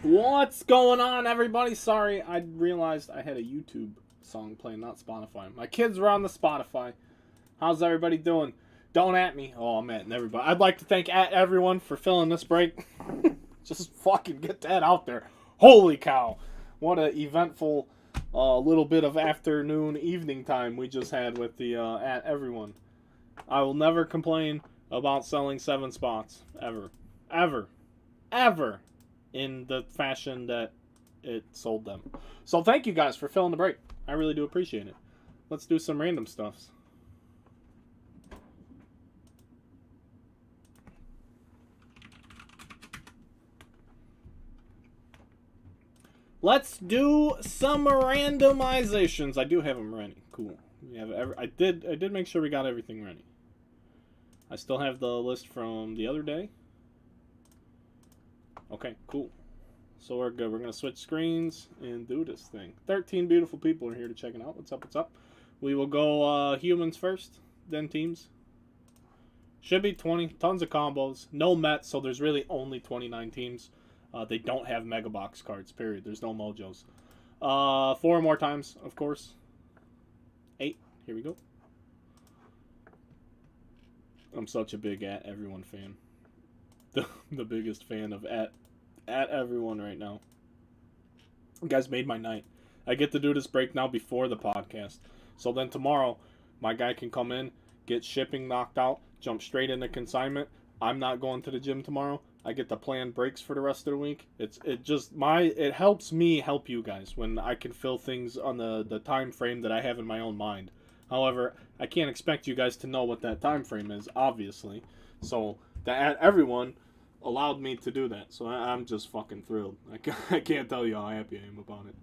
What's going on, everybody? Sorry, I realized I had a YouTube song playing, not Spotify. My kids were on the Spotify. How's everybody doing? Don't at me. Oh, I'm at everybody. I'd like to thank everyone for filling this break. Just fucking get that out there. Holy cow. What a eventful little bit of afternoon, evening time we just had with the at everyone. I will never complain about selling 7 spots. Ever. Ever. Ever. In the fashion that it sold them. So thank you guys for filling the break. I really do appreciate it. Let's do some random stuffs. Let's do some randomizations. I do have them ready. Cool. We have I did make sure we got everything ready. I still have the list from the other day. Okay, cool. So we're good. We're going to switch screens and do this thing. 13 beautiful people are here to check it out. What's up, what's up? We will go humans first, then teams. Should be 20. Tons of combos. No Mets, so there's really only 29 teams. They don't have Mega Box cards, period. There's no Mojos. 4 more times, of course. 8. Here we go. I'm such a big at everyone fan. The biggest fan of at everyone right now. You guys made my night. I get to do this break now before the podcast. So then tomorrow, my guy can come in, get shipping knocked out, jump straight into consignment. I'm not going to the gym tomorrow. I get to plan breaks for the rest of the week. It helps me help you guys when I can fill things on the time frame that I have in my own mind. However, I can't expect you guys to know what that time frame is, obviously. So that everyone allowed me to do that, so I'm just fucking thrilled. I can't tell you how happy I am about it.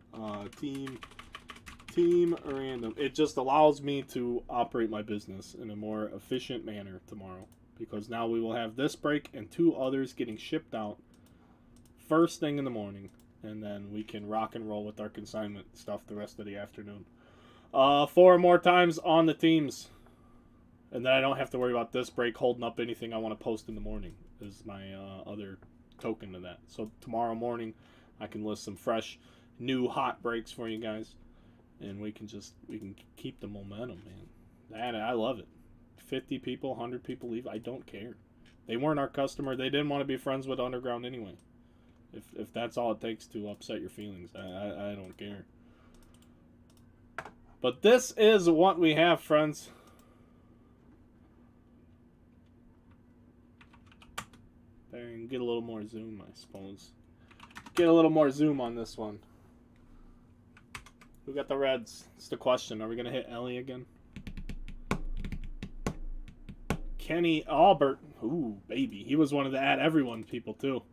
Team random. It just allows me to operate my business in a more efficient manner tomorrow, because now we will have this break and 2 others getting shipped out first thing in the morning, and then we can rock and roll with our consignment stuff the rest of the afternoon. 4 more times on the teams, and then I don't have to worry about this break holding up anything I want to post in the morning. Is my other token to that. So tomorrow morning, I can list some fresh, new hot breaks for you guys, and we can keep the momentum, man. I love it. 50 people, 100 people leave. I don't care. They weren't our customer. They didn't want to be friends with Underground anyway. If that's all it takes to upset your feelings, I don't care. But this is what we have, friends. There, and get a little more zoom, I suppose. Get a little more zoom on this one. Who got the Reds? It's the question. Are we going to hit Ellie again? Kenny Albert. Ooh, baby. He was one of the at everyone people, too.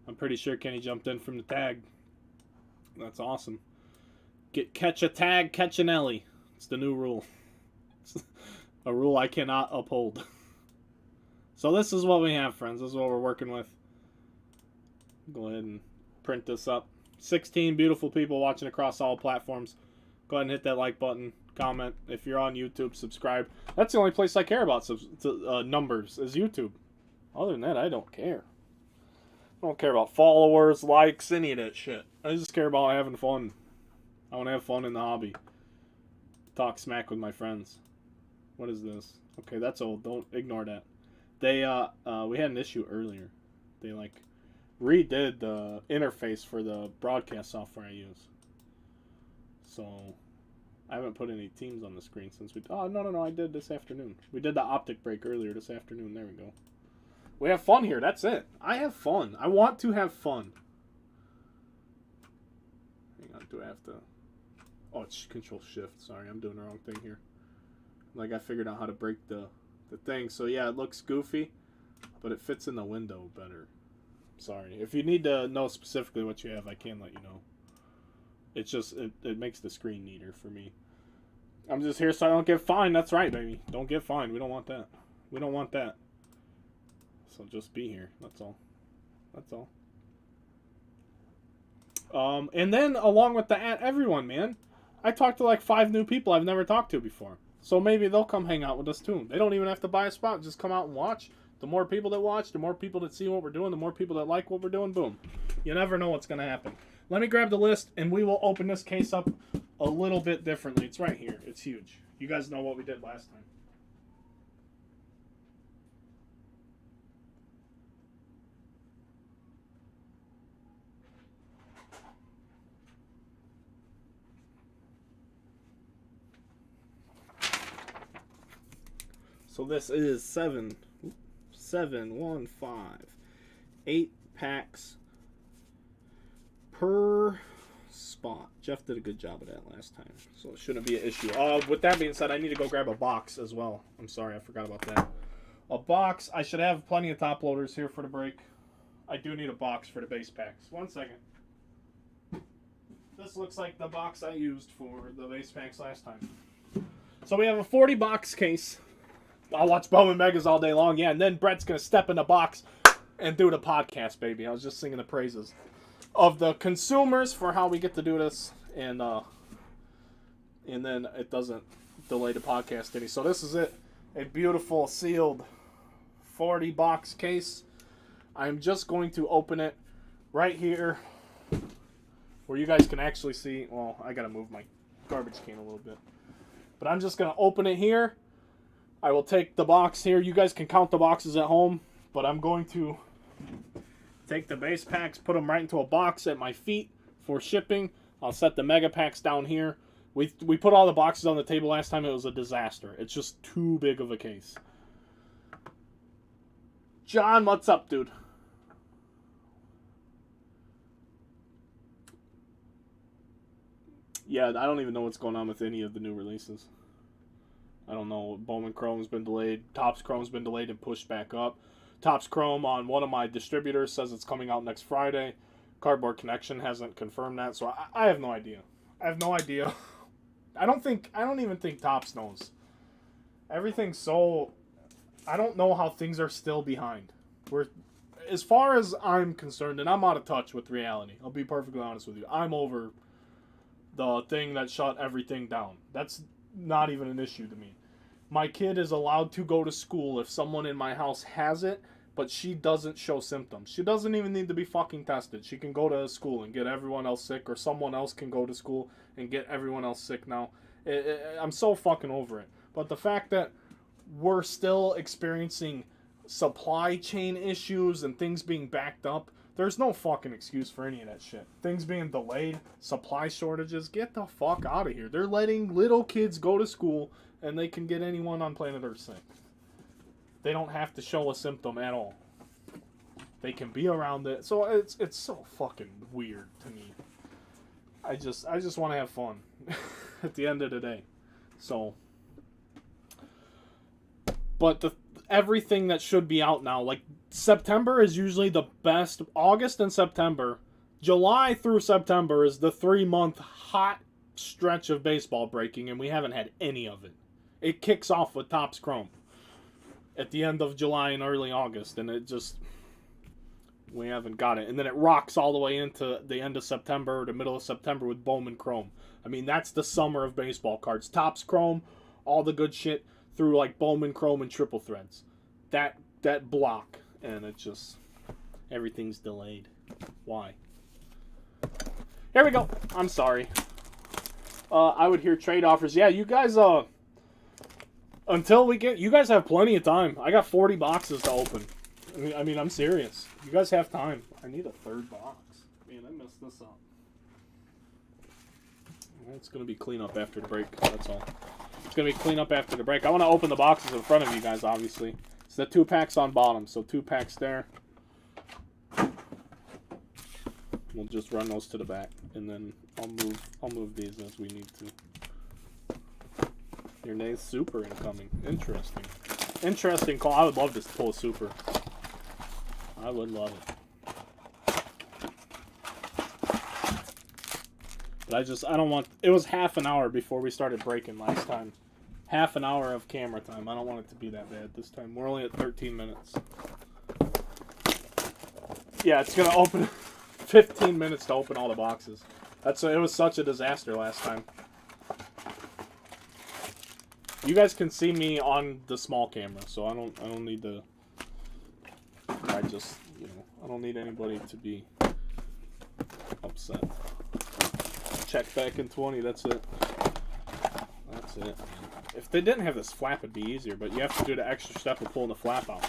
I'm pretty sure Kenny jumped in from the tag. That's awesome. Catch a tag, catch an Ellie. It's the new rule. It's a rule I cannot uphold. So this is what we have, friends. This is what we're working with. Go ahead and print this up. 16 beautiful people watching across all platforms. Go ahead and hit that like button. Comment. If you're on YouTube, subscribe. That's the only place I care about numbers, is YouTube. Other than that, I don't care. I don't care about followers, likes, any of that shit. I just care about having fun. I want to have fun in the hobby. Talk smack with my friends. What is this? Okay, that's old. Don't ignore that. We had an issue earlier. They redid the interface for the broadcast software I use. So I haven't put any teams on the screen since no, I did this afternoon. We did the optic break earlier this afternoon. There we go. We have fun here. That's it. I have fun. I want to have fun. Hang on, do I have to? Oh, it's Control Shift. Sorry, I'm doing the wrong thing here. I figured out how to break the thing. So yeah, it looks goofy, but it fits in the window better. Sorry. If you need to know specifically what you have, I can let you know. It's just, it makes the screen neater for me. I'm just here so I don't get fined. That's right, baby. Don't get fined. We don't want that. We don't want that. So just be here. That's all. That's all. And then along with the at everyone, man, I talked to 5 new people I've never talked to before. So maybe they'll come hang out with us too. They don't even have to buy a spot. Just come out and watch. The more people that watch, the more people that see what we're doing, the more people that like what we're doing, boom. You never know what's going to happen. Let me grab the list, and we will open this case up a little bit differently. It's right here. It's huge. You guys know what we did last time. So this is 8 packs per spot. Jeff did a good job of that last time, so it shouldn't be an issue. With that being said, I need to go grab a box as well. I'm sorry, I forgot about that. A box. I should have plenty of top loaders here for the break. I do need a box for the base packs. 1 second. This looks like the box I used for the base packs last time. So we have a 40 box case. I'll watch Bowman Megas all day long, yeah, and then Brett's going to step in the box and do the podcast, baby. I was just singing the praises of the consumers for how we get to do this, and then it doesn't delay the podcast any. So this is it, a beautiful sealed 40 box case. I'm just going to open it right here where you guys can actually see. Well, I got to move my garbage can a little bit. But I'm just going to open it here. I will take the box here. You guys can count the boxes at home, but I'm going to take the base packs, put them right into a box at my feet for shipping. I'll set the mega packs down here. We put all the boxes on the table last time. It was a disaster. It's just too big of a case. John, what's up, dude? Yeah, I don't even know what's going on with any of the new releases. I don't know. Bowman Chrome's been delayed. Topps Chrome's been delayed and pushed back up. Topps Chrome on one of my distributors says it's coming out next Friday. Cardboard Connection hasn't confirmed that, so I have no idea. I have no idea. I don't even think Topps knows. Everything's so... I don't know how things are still behind. As far as I'm concerned, and I'm out of touch with reality, I'll be perfectly honest with you. I'm over the thing that shut everything down. That's not even an issue to me. My kid is allowed to go to school if someone in my house has it, but she doesn't show symptoms. She doesn't even need to be fucking tested. She can go to school and get everyone else sick, or someone else can go to school and get everyone else sick now. I'm so fucking over it. But the fact that we're still experiencing supply chain issues and things being backed up, there's no fucking excuse for any of that shit. Things being delayed, supply shortages, get the fuck out of here. They're letting little kids go to school and they can get anyone on planet Earth sick. They don't have to show a symptom at all. They can be around it. So it's so fucking weird to me. I just want to have fun at the end of the day. So, but everything that should be out now, like September is usually the best. August and September, July through September is the 3-month hot stretch of baseball breaking, and we haven't had any of it. It kicks off with Topps Chrome at the end of July and early August, and we haven't got it. And then it rocks all the way into the end of September, or the middle of September with Bowman Chrome. I mean, that's the summer of baseball cards. Topps Chrome, all the good shit through like Bowman Chrome and Triple Threads. That block, and it just, everything's delayed. Why? Here we go. I'm sorry. I would hear trade offers. Yeah, you guys, until we get, you guys have plenty of time. I got 40 boxes to open. I mean, I'm serious. You guys have time. I need a third box. Man, I messed this up. Well, it's going to be cleanup after the break. That's all. It's going to be cleanup after the break. I want to open the boxes in front of you guys, obviously. It's the 2 packs on bottom. So 2 packs there. We'll just run those to the back. And then I'll move these as we need to. Your name's super incoming. Interesting. Interesting call. I would love to pull a super. I would love it. But I don't want... It was half an hour before we started breaking last time. Half an hour of camera time. I don't want it to be that bad this time. We're only at 13 minutes. Yeah, it's going to open... 15 minutes to open all the boxes. It was such a disaster last time. You guys can see me on the small camera, so I don't need to I just, you know, I don't need anybody to be upset. Check back in 20, that's it. That's it. If they didn't have this flap, it'd be easier, but you have to do the extra step of pulling the flap out.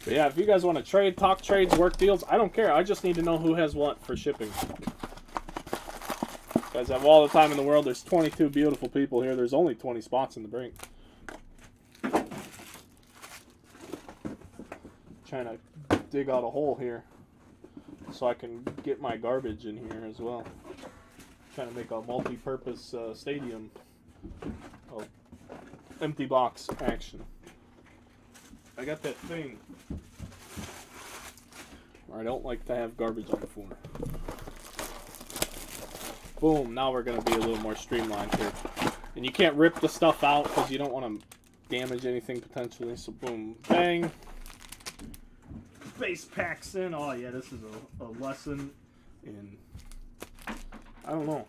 But yeah, if you guys want to trade, talk trades, work deals, I don't care. I just need to know who has what for shipping. You guys have all the time in the world. There's 22 beautiful people here. There's only 20 spots in the brink. Trying to dig out a hole here so I can get my garbage in here as well. Trying to make a multi-purpose stadium of empty box action. I got that thing where I don't like to have garbage on the floor. Boom, now we're going to be a little more streamlined here. And you can't rip the stuff out because you don't want to damage anything potentially. So boom, bang. Face packs in. Oh yeah, this is a lesson in, I don't know.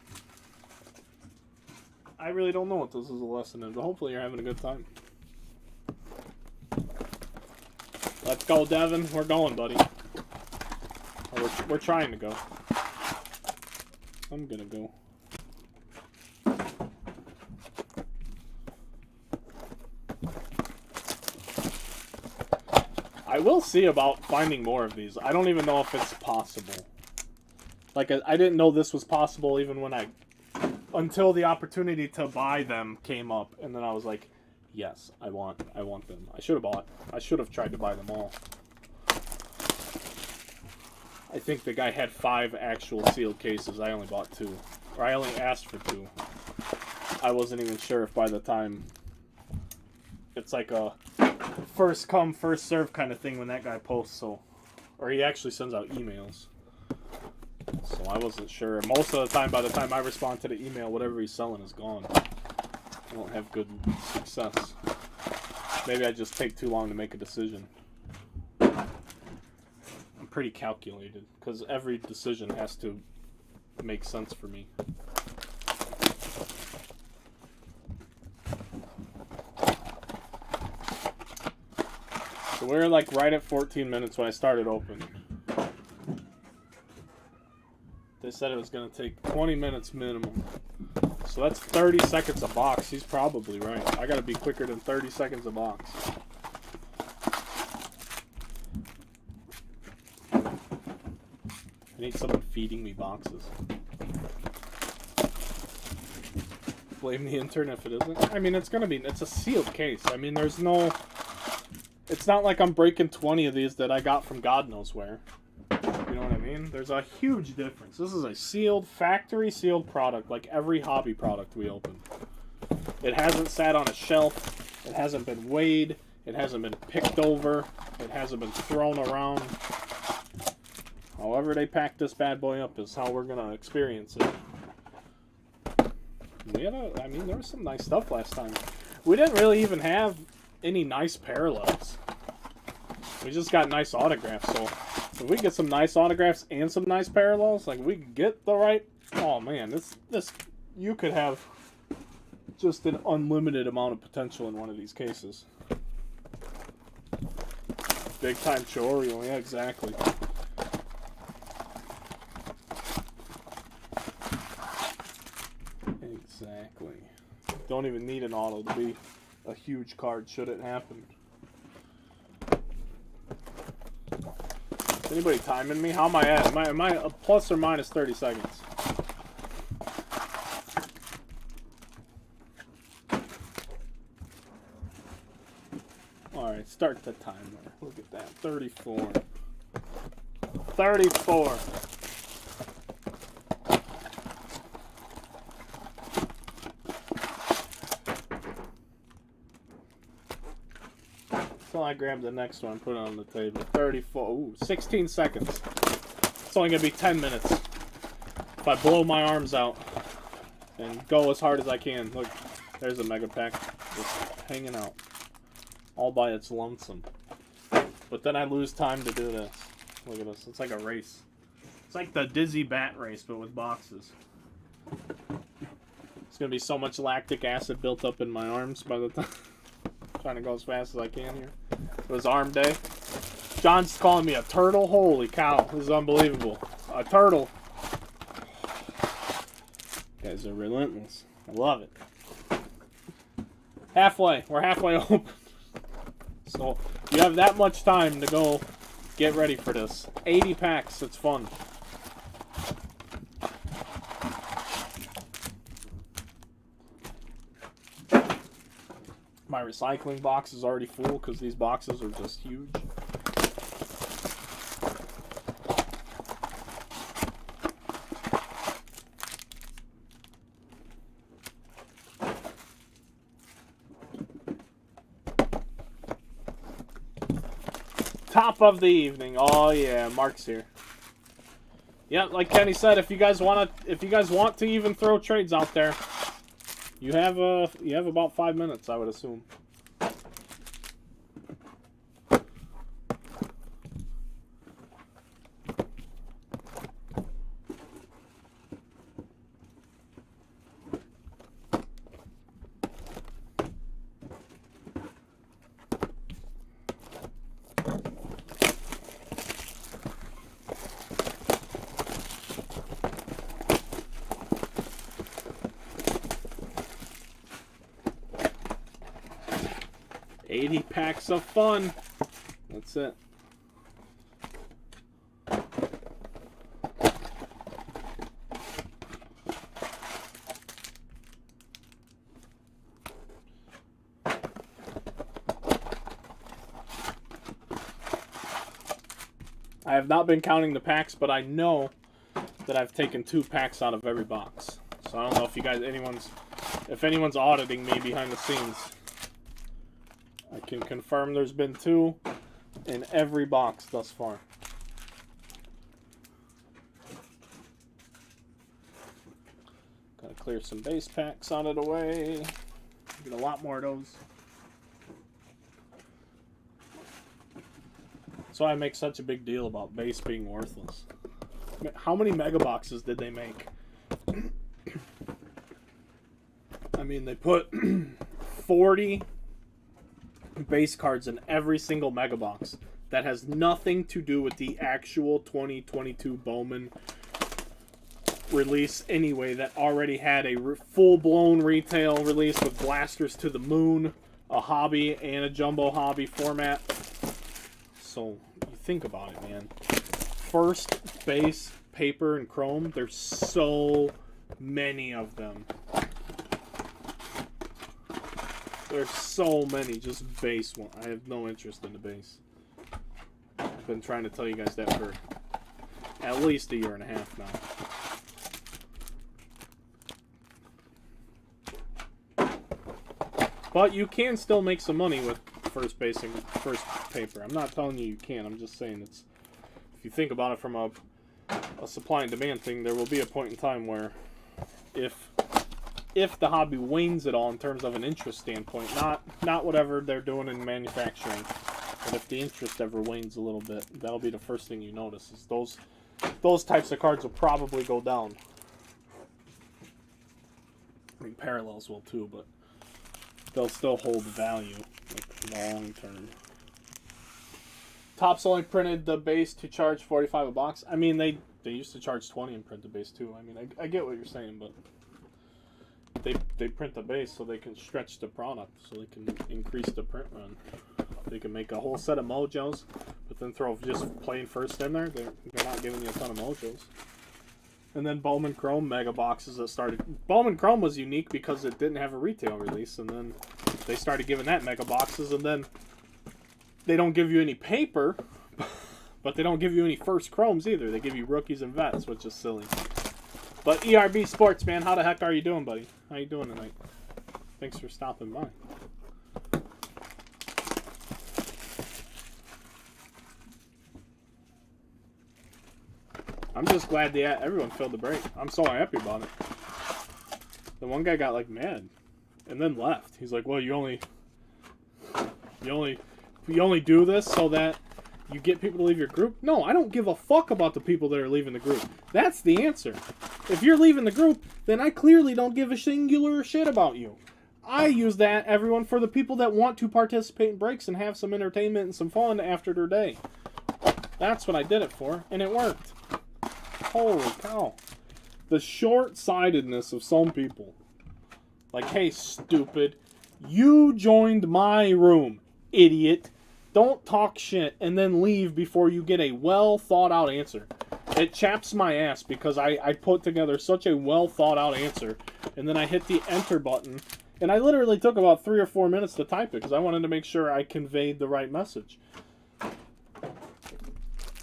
I really don't know what this is a lesson in, but hopefully you're having a good time. Let's go, Devin. We're going, buddy. Or we're trying to go. I'm gonna go. I will see about finding more of these. I don't even know if it's possible. Like, I didn't know this was possible even when until the opportunity to buy them came up, and then I was like, yes, I want them. I should have tried to buy them all. I think the guy had 5 actual sealed cases. I only bought 2. Or I only asked for 2. I wasn't even sure if by the time... It's like a first come, first serve kind of thing when that guy posts, so... Or he actually sends out emails. So I wasn't sure. Most of the time, by the time I respond to the email, whatever he's selling is gone. I don't have good success. Maybe I just take too long to make a decision. I'm pretty calculated, because every decision has to make sense for me. So we're like right at 14 minutes when I started opening. They said it was going to take 20 minutes minimum. So that's 30 seconds a box. He's probably right. I got to be quicker than 30 seconds a box. I need someone feeding me boxes. Blame the intern if it isn't. I mean, it's a sealed case. I mean, there's no... It's not like I'm breaking 20 of these that I got from God knows where. You know what I mean? There's a huge difference. This is a sealed, factory sealed product, like every hobby product we open. It hasn't sat on a shelf. It hasn't been weighed. It hasn't been picked over. It hasn't been thrown around. However they pack this bad boy up is how we're going to experience it. I mean, there was some nice stuff last time. We didn't really even have any nice parallels. We just got nice autographs, so if we get some nice autographs and some nice parallels, like we get the right... Oh man, this you could have just an unlimited amount of potential in one of these cases. Big time Chorizo, yeah, exactly. Exactly. Don't even need an auto to be a huge card should it happen. Is anybody timing me? How am I at? Am I a plus or minus 30 seconds? Alright, start the timer. Look at that. 34. 34. So I grab the next one, put it on the table. 34. Ooh, 16 seconds. It's only going to be 10 minutes. If I blow my arms out and go as hard as I can. Look, there's a mega pack just hanging out. All by its lonesome. But then I lose time to do this. Look at this. It's like a race. It's like the Dizzy Bat race, but with boxes. It's gonna be so much lactic acid built up in my arms by the time. Trying to go as fast as I can here. It was arm day. John's calling me a turtle. Holy cow, this is unbelievable. A turtle. You guys are relentless. I love it. Halfway. We're halfway open. So you have that much time to go get ready for this. 80 packs. It's fun. My recycling box is already full because these boxes are just huge. Top of the evening. Oh yeah, Mark's here. Yeah, like Kenny said, if you guys want to even throw trades out there, you have about 5 minutes, I would assume. Packs of fun. That's it. I have not been counting the packs, but I know that I've taken 2 packs out of every box. So I don't know if you guys, if anyone's auditing me behind the scenes. I can confirm there's been 2 in every box thus far. Gotta clear some base packs out of the way. Get a lot more of those. That's why I make such a big deal about base being worthless. How many mega boxes did they make? I mean, they put 40 base cards in every single mega box. That has nothing to do with the actual 2022 Bowman release anyway, that already had a full-blown retail release with blasters to the moon, a hobby, and a jumbo hobby format. So, you think about it, man. First base, paper, and chrome, there's so many of them. There's so many, just base one. I have no interest in the base. I've been trying to tell you guys that for at least a year and a half now. But you can still make some money with first base and first paper. I'm not telling you can't. I'm just saying it's, if you think about it from a supply and demand thing, there will be a point in time where if the hobby wanes at all in terms of an interest standpoint, not whatever they're doing in manufacturing, but if the interest ever wanes a little bit, that'll be the first thing you notice, is those types of cards will probably go down. I mean, parallels will too, but they'll still hold value, like, long term. Topps only printed the base to charge $45 a box. I mean, they used to charge $20 and print the base too. I mean, I get what you're saying, but they print the base so they can stretch the product, so they can increase the print run. They can make a whole set of mojos, but then throw just plain first in there. They're not giving you a ton of mojos. And then Bowman Chrome mega boxes that started. Bowman Chrome was unique because it didn't have a retail release, and then they started giving that mega boxes, and then they don't give you any paper, but they don't give you any first chromes either. They give you rookies and vets, which is silly. But ERB Sports, man, how the heck are you doing, buddy? How you doing tonight? Thanks for stopping by. I'm just glad everyone filled the break. I'm so happy about it. The one guy got like mad and then left. He's like, "Well, you only do this so that you get people to leave your group? No, I don't give a fuck about the people that are leaving the group. That's the answer. If you're leaving the group, then I clearly don't give a singular shit about you. I use that, everyone, for the people that want to participate in breaks and have some entertainment and some fun after their day. That's what I did it for, and it worked. Holy cow. The short-sightedness of some people. Like, hey, stupid, you joined my room, idiot. Don't talk shit and then leave before you get a well-thought-out answer. It chaps my ass because I put together such a well-thought-out answer, and then I hit the enter button, and I literally took about 3 or 4 minutes to type it because I wanted to make sure I conveyed the right message.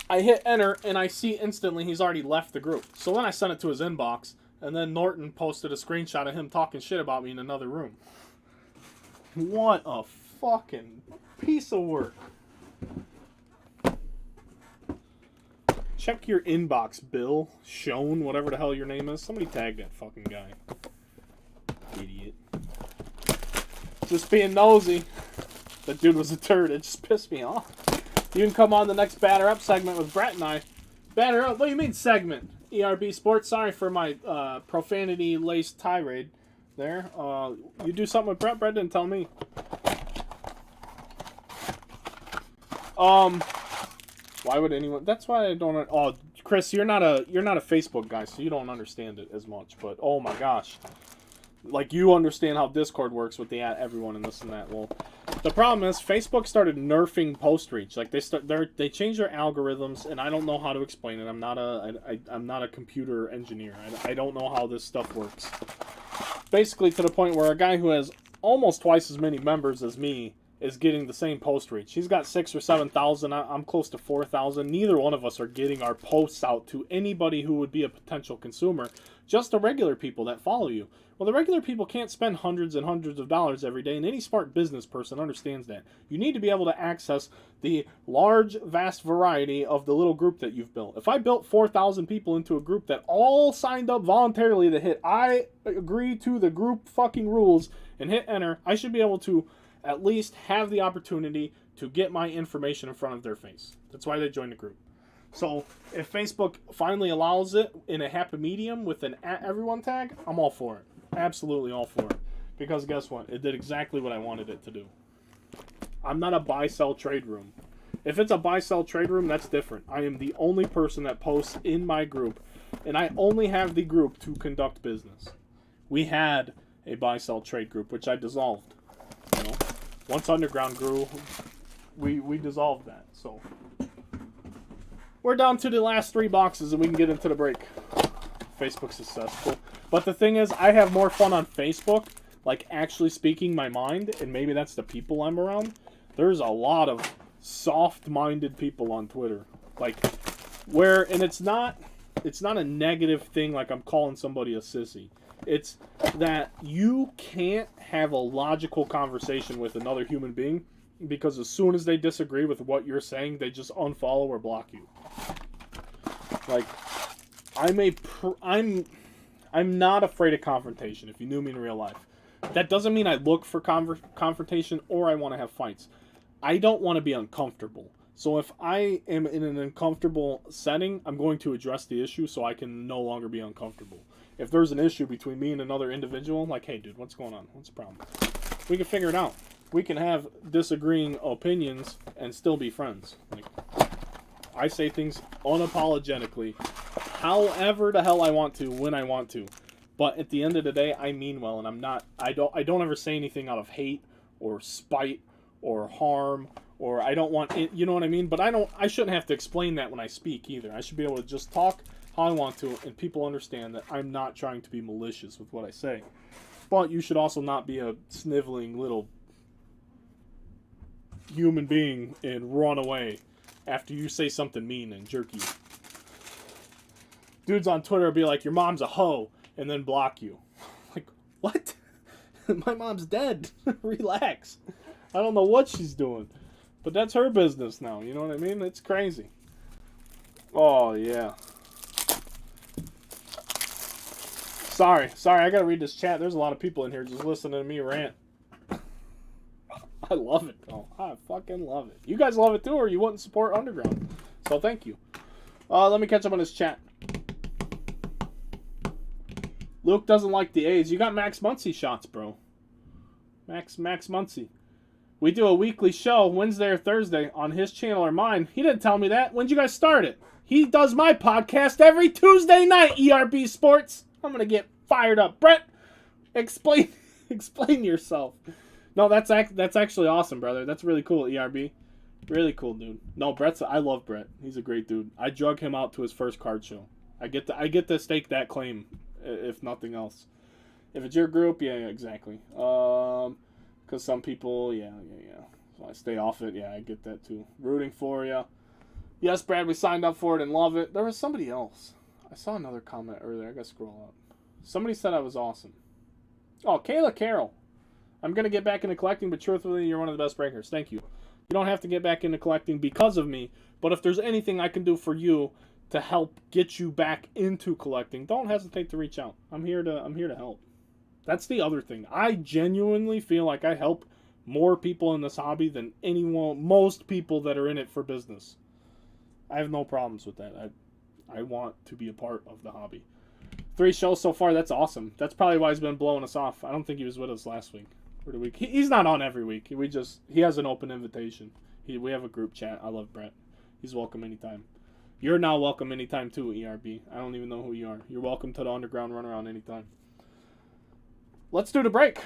I hit enter, and I see instantly he's already left the group. So then I sent it to his inbox, and then Norton posted a screenshot of him talking shit about me in another room. What a fucking piece of work. Check your inbox, Bill. Sean, whatever the hell your name is. Somebody tag that fucking guy. Idiot. Just being nosy. That dude was a turd. It just pissed me off. You can come on the next Batter Up segment with Brett and I. Batter Up? What do you mean segment? ERB Sports. Sorry for my profanity-laced tirade there. You do something with Brett? Brett didn't tell me. Why would anyone? That's why I don't. Oh, Chris, you're not a Facebook guy, so you don't understand it as much. But oh my gosh, like you understand how Discord works with the @everyone and this and that. Well, the problem is Facebook started nerfing post reach. Like they changed their algorithms, and I don't know how to explain it. I'm not a computer engineer. I don't know how this stuff works. Basically, to the point where a guy who has almost twice as many members as me is getting the same post reach. He's got 6,000 or 7,000. I'm close to 4,000. Neither one of us are getting our posts out to anybody who would be a potential consumer, just the regular people that follow you. Well, the regular people can't spend hundreds and hundreds of dollars every day, and any smart business person understands that. You need to be able to access the large, vast variety of the little group that you've built. If I built 4,000 people into a group that all signed up voluntarily to hit I agree to the group fucking rules and hit enter, I should be able to at least have the opportunity to get my information in front of their face. That's why they joined the group. So if Facebook finally allows it in a happy medium with an @everyone tag, I'm all for it. Absolutely all for it. Because guess what? It did exactly what I wanted it to do. I'm not a buy-sell trade room. If it's a buy-sell trade room, that's different. I am the only person that posts in my group, and I only have the group to conduct business. We had a buy-sell trade group, which I dissolved. You know? Once Underground grew, we dissolved that. So we're down to the last 3 boxes and we can get into the break. Facebook's successful. But the thing is, I have more fun on Facebook, like actually speaking my mind, and maybe that's the people I'm around. There's a lot of soft-minded people on Twitter. Like, and it's not a negative thing like I'm calling somebody a sissy. It's that you can't have a logical conversation with another human being because as soon as they disagree with what you're saying, they just unfollow or block you. Like, I'm not afraid of confrontation if you knew me in real life. That doesn't mean I look for confrontation or I want to have fights. I don't want to be uncomfortable. So if I am in an uncomfortable setting, I'm going to address the issue so I can no longer be uncomfortable. If there's an issue between me and another individual, like, hey, dude, what's going on? What's the problem? We can figure it out. We can have disagreeing opinions and still be friends. Like, I say things unapologetically, however the hell I want to, when I want to. But at the end of the day, I mean well, and I don't ever say anything out of hate or spite or harm, or I don't want it, you know what I mean? But I shouldn't have to explain that when I speak either. I should be able to just talk how I want to, and people understand that I'm not trying to be malicious with what I say. But you should also not be a sniveling little human being and run away after you say something mean and jerky. Dudes on Twitter will be like, your mom's a hoe, and then block you. Like, what? My mom's dead. Relax. I don't know what she's doing. But that's her business now, you know what I mean? It's crazy. Oh, yeah. Sorry, I gotta read this chat. There's a lot of people in here just listening to me rant. I love it, though. I fucking love it. You guys love it, too, or you wouldn't support Underground. So thank you. Let me catch up on his chat. Luke doesn't like the A's. You got Max Muncy shots, bro. Max Muncy. We do a weekly show, Wednesday or Thursday, on his channel or mine. He didn't tell me that. When'd you guys start it? He does my podcast every Tuesday night, ERB Sports. I'm going to get fired up. Brett, explain yourself. No, that's actually awesome, brother. That's really cool, ERB. Really cool, dude. No, I love Brett. He's a great dude. I drug him out to his first card show. I get to stake that claim, if nothing else. If it's your group, yeah, exactly. Because some people, yeah. So I stay off it. Yeah, I get that too. Rooting for you. Yes, Brad, we signed up for it and love it. There was somebody else. I saw another comment earlier. I gotta scroll up. Somebody said I was awesome. Oh, Kayla Carroll. I'm gonna get back into collecting, but truthfully, you're one of the best breakers. Thank you. You don't have to get back into collecting because of me, but if there's anything I can do for you to help get you back into collecting, don't hesitate to reach out. I'm here to help. That's the other thing. I genuinely feel like I help more people in this hobby than most people that are in it for business. I have no problems with that. I want to be a part of the hobby. 3 shows so far. That's awesome. That's probably why he's been blowing us off. I don't think he was with us last week or the week. He's not on every week. He has an open invitation. We have a group chat. I love Brett. He's welcome anytime. You're now welcome anytime too, ERB. I don't even know who you are. You're welcome to the Underground Runaround anytime. Let's do the break.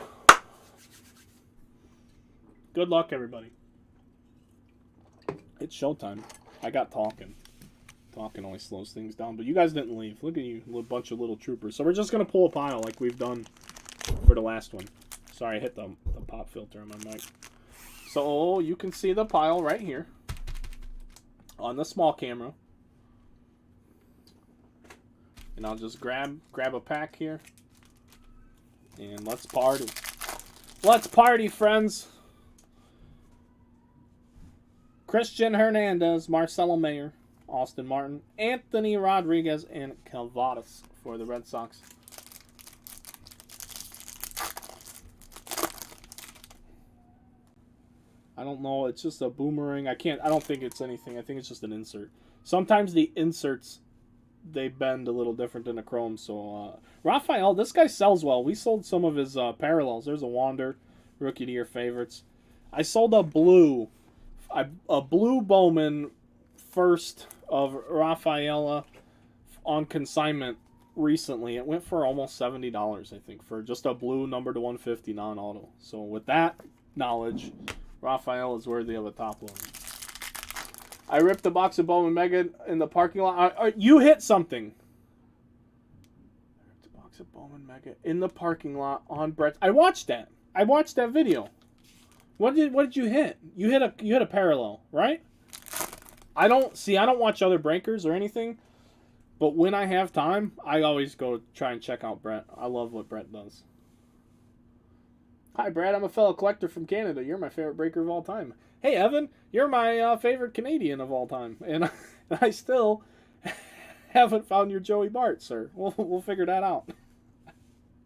Good luck, everybody. It's showtime. I got talking. Talking always slows things down, but you guys didn't leave. Look at you, a bunch of little troopers. So we're just going to pull a pile like we've done for the last one. Sorry, I hit the pop filter on my mic. So you can see the pile right here on the small camera. And I'll just grab a pack here. And let's party. Let's party, friends. Christian Hernandez, Marcelo Mayer, Austin Martin, Anthony Rodriguez, and Calvados for the Red Sox. I don't know. It's just a boomerang. I don't think it's anything. I think it's just an insert. Sometimes the inserts, they bend a little different than the chrome. So, Raphael, this guy sells well. We sold some of his parallels. There's a Wander, Rookie of the Year favorites. I sold a blue Bowman first of Rafaela on consignment recently. It went for almost $70, I think, for just a blue number to 150 non-auto. So with that knowledge, Rafael is worthy of a top load. I ripped a box of Bowman Mega in the parking lot. You hit something. I ripped a box of Bowman Mega in the parking lot on Brett. I watched that. I watched that video. What did you hit? You hit a parallel, right? I don't watch other breakers or anything, but when I have time, I always go try and check out Brett. I love what Brett does. Hi, Brad. I'm a fellow collector from Canada. You're my favorite breaker of all time. Hey, Evan. You're my favorite Canadian of all time, and I still haven't found your Joey Bart, sir. We'll figure that out.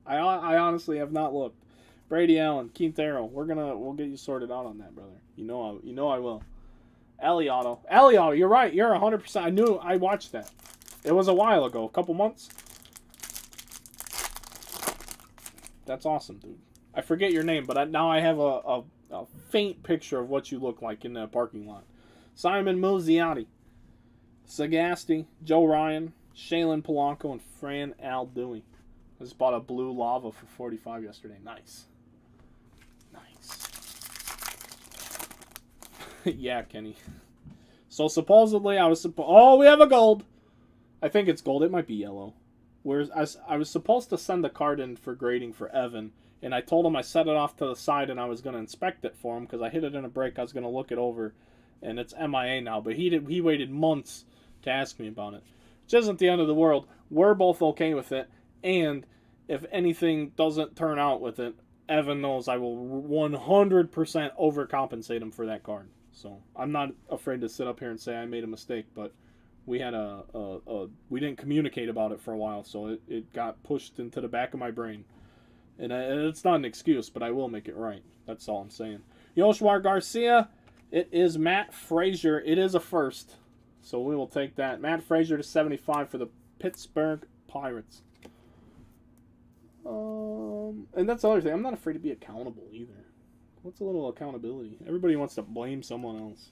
I honestly have not looked. Brady Allen, Quintero. We'll get you sorted out on that, brother. You know I will. Eliotto, you're right. You're 100%. I watched that. It was a while ago, a couple months. That's awesome, dude. I forget your name, but now I have a faint picture of what you look like in that parking lot. Simon Muzziotti, Sagasti, Joe Ryan, Shaylin Polanco, and Fran Al Dewey. I just bought a blue lava for $45 yesterday. Nice. Yeah, Kenny. So supposedly we have a gold. I think it's gold. It might be yellow. Whereas I was supposed to send the card in for grading for Evan, and I told him I set it off to the side and I was going to inspect it for him because I hit it in a break. I was going to look it over, and it's MIA now. But he waited months to ask me about it, which isn't the end of the world. We're both okay with it, and if anything doesn't turn out with it, Evan knows I will 100% overcompensate him for that card. So I'm not afraid to sit up here and say I made a mistake, but we had we didn't communicate about it for a while, so it got pushed into the back of my brain. And it's not an excuse, but I will make it right. That's all I'm saying. Yoshua Garcia. It is Matt Frazier. It is a first. So we will take that. Matt Frazier to 75 for the Pittsburgh Pirates. And that's the other thing. I'm not afraid to be accountable either. What's a little accountability? Everybody wants to blame someone else.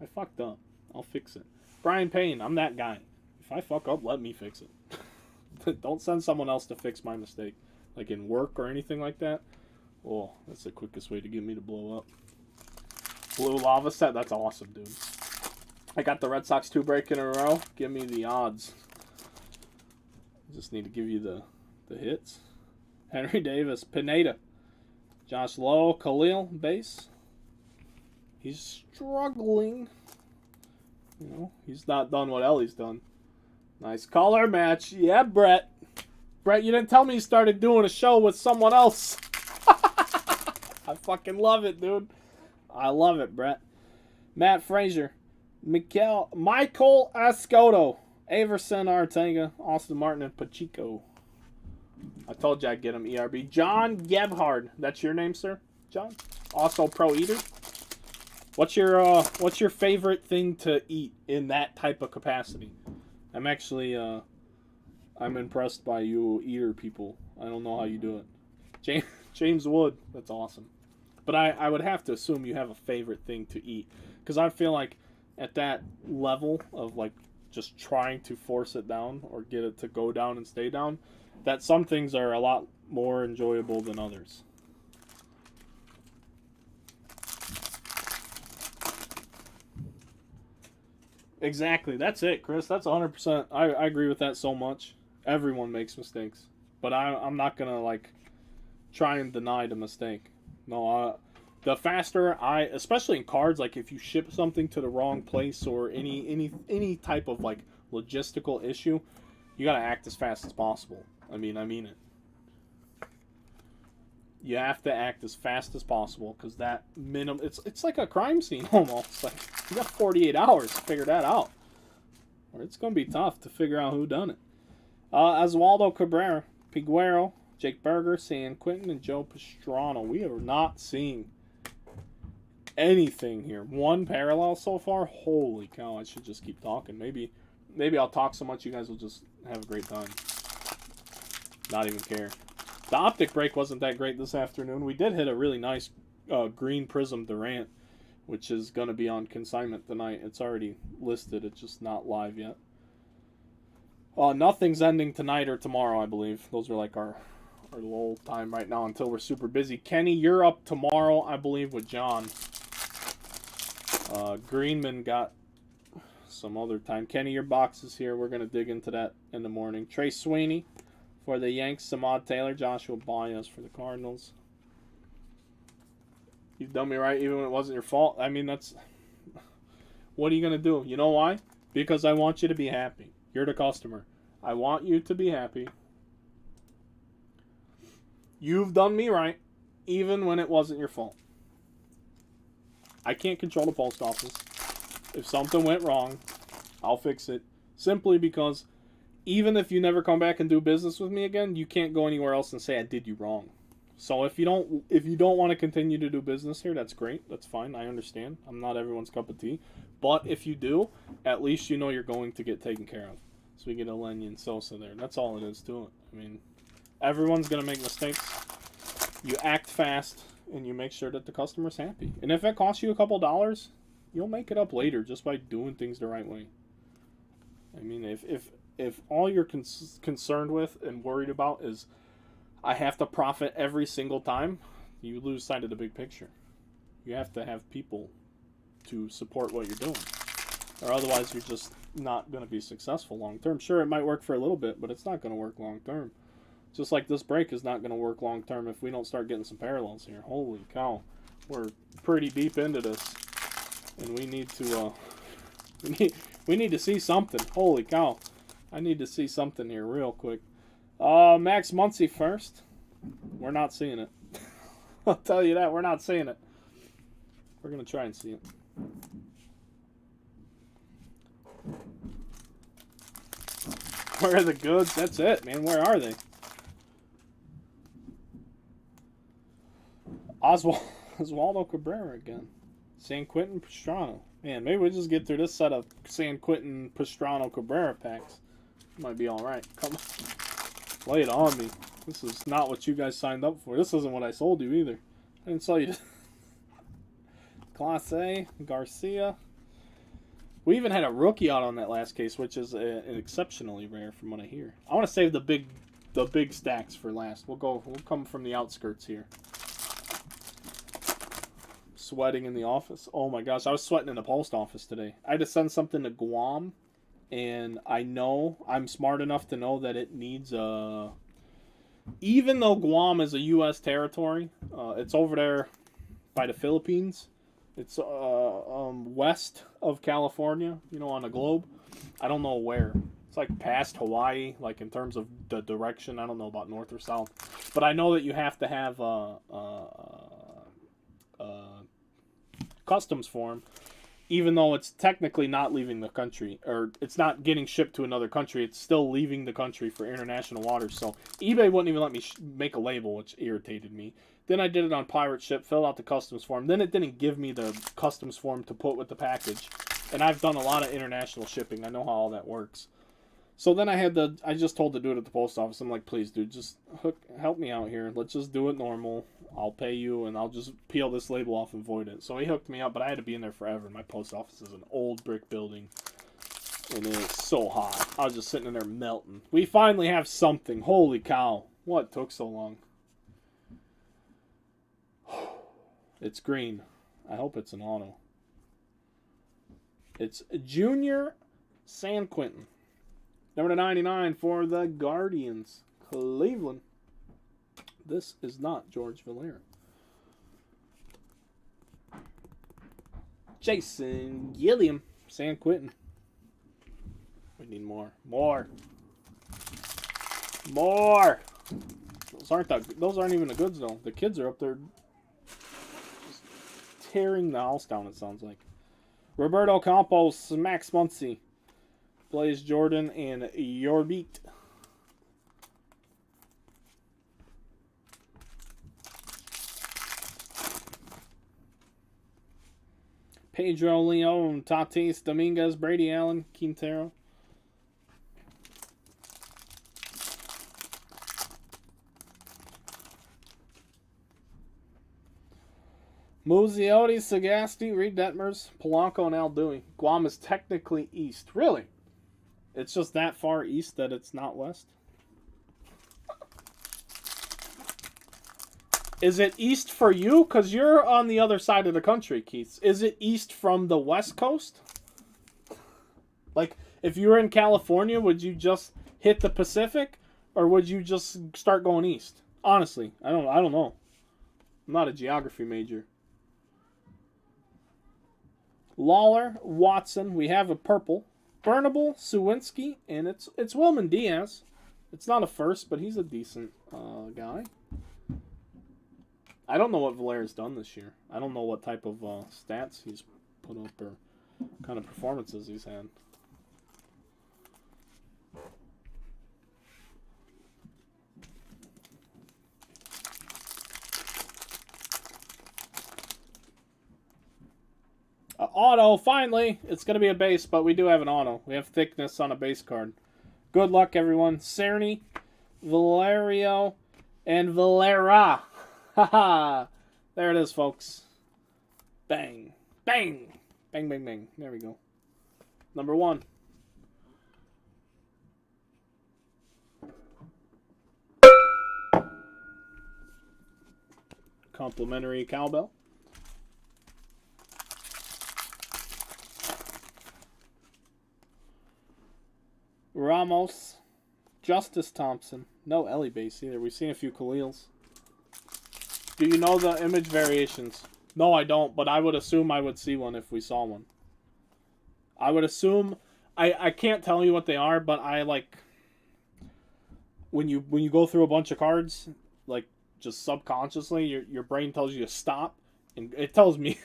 I fucked up. I'll fix it. Brian Payne. I'm that guy. If I fuck up, let me fix it. Don't send someone else to fix my mistake. Like in work or anything like that. Oh, that's the quickest way to get me to blow up. Blue lava set. That's awesome, dude. I got the Red Sox 2 break in a row. Give me the odds. Just need to give you the hits. Henry Davis, Pineda, Josh Lowe, Khalil, base. He's struggling. You know, he's not done what Ellie's done. Nice color match. Yeah, Brett. Brett, you didn't tell me you started doing a show with someone else. I fucking love it, dude. I love it, Brett. Matt Frazier, Michael Escoto, Averson, Artega, Austin Martin, and Pacheco. I told you I'd get him ERB. John Gebhard. That's your name, sir? John? Also Pro Eater? What's your favorite thing to eat in that type of capacity? I'm actually I'm impressed by you eater people. I don't know how you do it. James Wood. That's awesome. But I would have to assume you have a favorite thing to eat. Because I feel like at that level of like just trying to force it down or get it to go down and stay down, that some things are a lot more enjoyable than others. Exactly. That's it, Chris. That's 100%. I agree with that so much. Everyone makes mistakes. But I'm not going to, like, try and deny the mistake. No, the faster especially in cards, like if you ship something to the wrong place or any type of, like, logistical issue, you got to act as fast as possible. I mean it. You have to act as fast as possible because that minimum, it's like a crime scene almost. Like you got 48 hours to figure that out, or it's gonna be tough to figure out who done it. Oswaldo Cabrera, Piguero, Jake Berger, San Quentin, and Joe Pastrana. We are not seeing anything here. One parallel so far. Holy cow! I should just keep talking. Maybe I'll talk so much you guys will just have a great time. Not even care. The optic break wasn't that great this afternoon. We did hit a really nice green Prism Durant, which is going to be on consignment tonight. It's already listed. It's just not live yet. Nothing's ending tonight or tomorrow, I believe. Those are like our little time right now until we're super busy. Kenny, you're up tomorrow, I believe, with John. Greenman got some other time. Kenny, your box is here. We're going to dig into that in the morning. Trey Sweeney for the Yanks, Samad Taylor, Joshua Baez for the Cardinals. You've done me right even when it wasn't your fault. I mean, that's... What are you going to do? You know why? Because I want you to be happy. You're the customer. I want you to be happy. You've done me right even when it wasn't your fault. I can't control the post office. If something went wrong, I'll fix it. Simply because even if you never come back and do business with me again, you can't go anywhere else and say I did you wrong. So if you don't want to continue to do business here, that's great. That's fine. I understand. I'm not everyone's cup of tea. But if you do, at least you know you're going to get taken care of. So we get a Lenny and Sosa there. That's all it is to it. I mean, everyone's going to make mistakes. You act fast, and you make sure that the customer's happy. And if it costs you a couple dollars, you'll make it up later just by doing things the right way. I mean, if all you're concerned with and worried about is I have to profit every single time, you lose sight of the big picture. You have to have people to support what you're doing. Or otherwise you're just not going to be successful long term. Sure, it might work for a little bit, but it's not going to work long term. Just like this break is not going to work long term if we don't start getting some parallels here. Holy cow. We're pretty deep into this. And we need to we need to see something. Holy cow. I need to see something here real quick. Max Muncy first. We're not seeing it. I'll tell you that. We're not seeing it. We're going to try and see it. Where are the goods? That's it, man. Where are they? Oswaldo Cabrera again. San Quentin Pastrana. Man, maybe we just get through this set of San Quentin Pastrana Cabrera packs. Might be alright. Come on. Lay it on me. This is not what you guys signed up for. This isn't what I sold you either. I didn't sell you. Class A, Garcia. We even had a rookie out on that last case, which is exceptionally rare from what I hear. I want to save the big stacks for last. We'll come from the outskirts here. Sweating in the office. Oh my gosh, I was sweating in the post office today. I had to send something to Guam, and I know I'm smart enough to know that it needs a. Even though Guam is a U.S. territory, it's over there by the Philippines. It's west of California, you know, on the globe. I don't know where. It's like past Hawaii, like in terms of the direction. I don't know about north or south. But I know that you have to have customs form, even though it's technically not leaving the country, or it's not getting shipped to another country. It's still leaving the country for international waters. So eBay wouldn't even let me make a label, which irritated me. Then I did it on pirate ship, filled out the customs form. Then it didn't give me the customs form to put with the package. And I've done a lot of international shipping. I know how all that works. So then I just told the dude at the post office, I'm like, please, dude, just help me out here. Let's just do it normal. I'll pay you, and I'll just peel this label off and void it. So he hooked me up, but I had to be in there forever. My post office is an old brick building, and it is so hot. I was just sitting in there melting. We finally have something. Holy cow. What took so long? It's green. I hope it's an auto. It's Junior San Quentin. Number 99 for the Guardians. Cleveland. This is not George Valera. Jason Gilliam. San Quentin. We need more. More. Those aren't even the goods though. The kids are up there just tearing the house down, it sounds like. Roberto Campos, Max Muncy, Blaze Jordan, and Yorbeat. Pedro Leon, Tatis, Dominguez, Brady Allen, Quintero. Muzziotti, Sagasti, Reed Detmers, Polanco, and Al Dewey. Guam is technically east. Really? It's just that far east that it's not west? Is it east for you? Because you're on the other side of the country, Keith. Is it east from the west coast? Like, if you were in California, would you just hit the Pacific? Or would you just start going east? Honestly, I don't know. I'm not a geography major. Lawler, Watson. We have a purple. Burnable, Sawinski, and it's Wilman Diaz. It's not a first, but he's a decent guy. I don't know what Valera's done this year. I don't know what type of stats he's put up or kind of performances he's had. Auto, finally. It's going to be a base, but we do have an auto. We have thickness on a base card. Good luck, everyone. Cerny, Valerio, and Valera. Haha. There it is, folks. Bang. Bang. Bang, bang, bang. There we go. Number 1. Complimentary cowbell. Ramos, Justice Thompson. No Ellie base either. We've seen a few Khalils. Do you know the image variations? No, I don't, but I would assume I would see one if we saw one. I would assume... I can't tell you what they are, but I like... When you go through a bunch of cards, like, just subconsciously, your brain tells you to stop. And it tells me...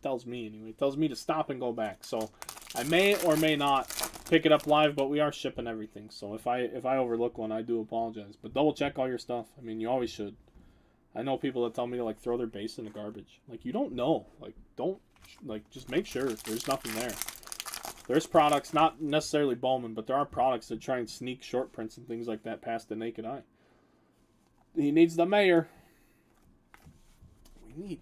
tells me anyway. It tells me to stop and go back. So I may or may not pick it up live, but we are shipping everything. So if I overlook one, I do apologize. But double check all your stuff. I mean, you always should. I know people that tell me to like throw their base in the garbage. Like, you don't know. Like, don't, like, just make sure there's nothing there. There's products, not necessarily Bowman, but there are products that try and sneak short prints and things like that past the naked eye. He needs the mayor. We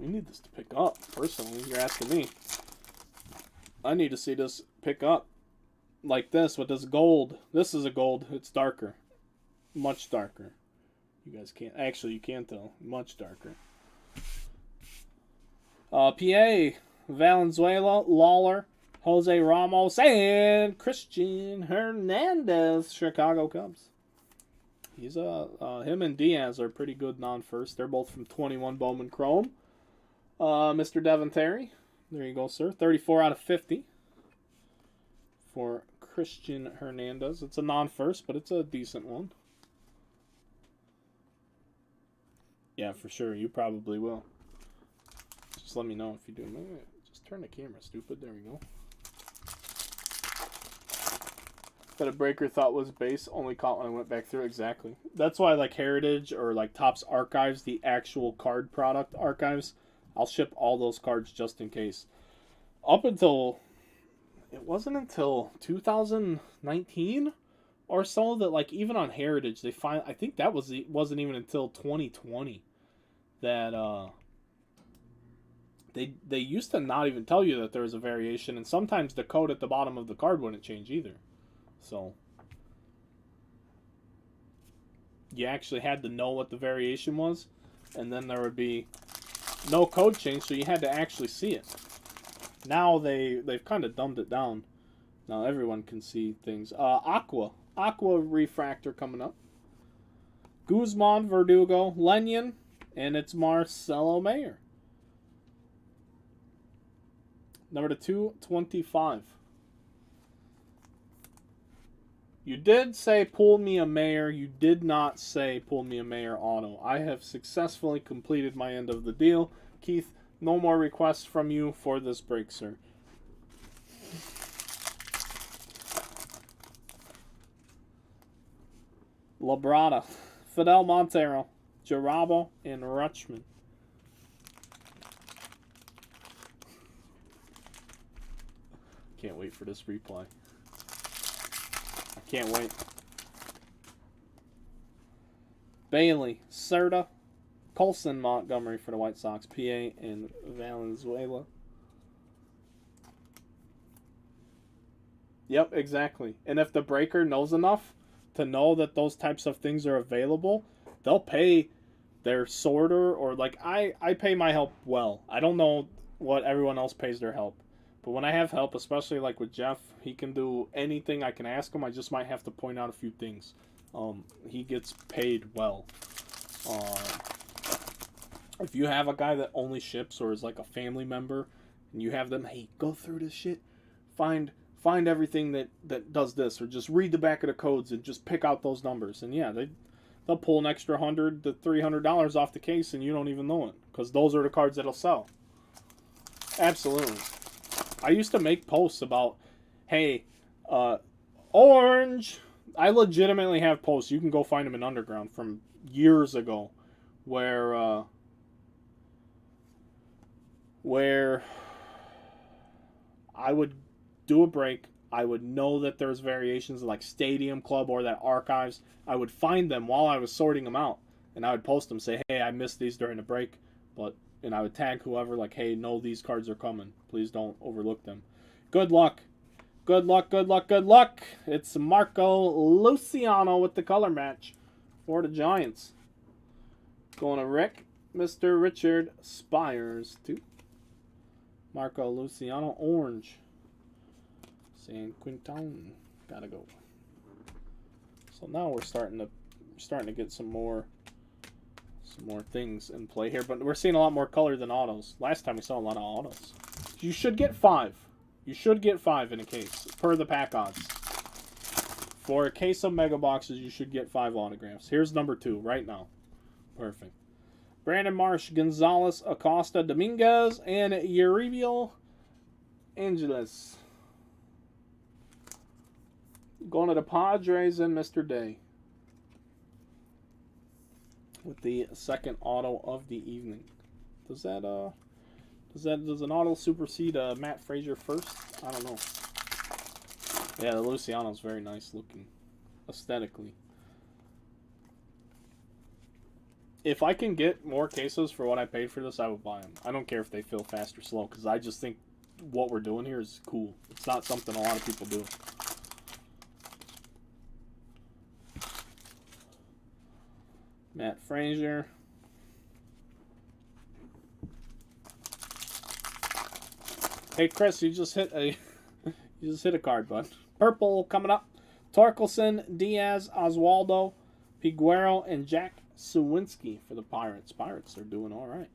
need this to pick up. Personally, you're asking me. I need to see this pick up like this with this gold. This is a gold. It's darker, much darker. You guys can't. Actually, you can't tell. Much darker. PA, Valenzuela, Lawler, Jose Ramos, and Christian Hernandez, Chicago Cubs. He's him and Diaz are pretty good non-first. They're both from 21 Bowman Chrome. Mr. Devin Terry, there you go, sir. 34 out of 50 for Christian Hernandez. It's a non-first, but it's a decent one. Yeah, for sure. You probably will. Just let me know if you do. Just turn the camera, stupid. There we go. That a breaker thought was base, only caught when I went back through. Exactly. That's why, like, Heritage or like Topps Archives, the actual card product archives, I'll ship all those cards just in case. Up until, it wasn't until 2019 or so that, like, even on Heritage, they find, I think that wasn't even until 2020 that they used to not even tell you that there was a variation, and sometimes the code at the bottom of the card wouldn't change either. So you actually had to know what the variation was, and then there would be no code change, so you had to actually see it. Now they've kind of dumbed it down. Now everyone can see things. Aqua refractor coming up. Guzman, Verdugo, Lenyon, and it's Marcelo Mayer. Number to 225. You did say pull me a Mayer. You did not say pull me a Mayer auto. I have successfully completed my end of the deal. Keith, no more requests from you for this break, sir. Labrada, Fidel Montero, Jarabo, and Rutschman. Can't wait for this replay. Can't wait. Bailey, Serta, Colson, Montgomery for the White Sox, PA, and Valenzuela. Yep, exactly. And if the breaker knows enough to know that those types of things are available, they'll pay their sorter, or like I pay my help well. I don't know what everyone else pays their help. But when I have help, especially like with Jeff, he can do anything I can ask him. I just might have to point out a few things. He gets paid well. If you have a guy that only ships or is like a family member, and you have them, hey, go through this shit, find everything that does this, or just read the back of the codes and just pick out those numbers. And yeah, they'll pull an extra $100 to $300 off the case, and you don't even know it, because those are the cards that'll sell. Absolutely. I used to make posts about, hey, orange. I legitimately have posts. You can go find them in Underground from years ago, where I would do a break. I would know that there's variations like Stadium Club or that Archives. I would find them while I was sorting them out, and I would post them, say, hey, I missed these during the break, and I would tag whoever, like, hey, no, these cards are coming. Please don't overlook them. Good luck. Good luck, good luck, good luck. It's Marco Luciano with the color match for the Giants. Going to Rick, Mr. Richard Spires, too. Marco Luciano, orange. San Quinton. Gotta go. So now we're starting to get some more things in play here, but we're seeing a lot more color than autos. Last time we saw a lot of autos. You should get 5. You should get 5 in a case, per the pack odds. For a case of mega boxes, you should get 5 autographs. Here's number 2 right now. Perfect. Brandon Marsh, Gonzalez, Acosta, Dominguez, and Uriel Angeles. Going to the Padres and Mr. Day. with the second auto of the evening. Does an auto supersede Matt Frazier first? I don't know. Yeah, the Luciano's very nice looking, aesthetically. If I can get more cases for what I paid for this, I would buy them. I don't care if they fill fast or slow, because I just think what we're doing here is cool. It's not something a lot of people do. Matt Frazier. Hey Chris, you just hit a card, bud. Purple coming up. Torkelson, Diaz, Oswaldo, Piguero, and Jack Suwinski for the Pirates. Pirates are doing all right.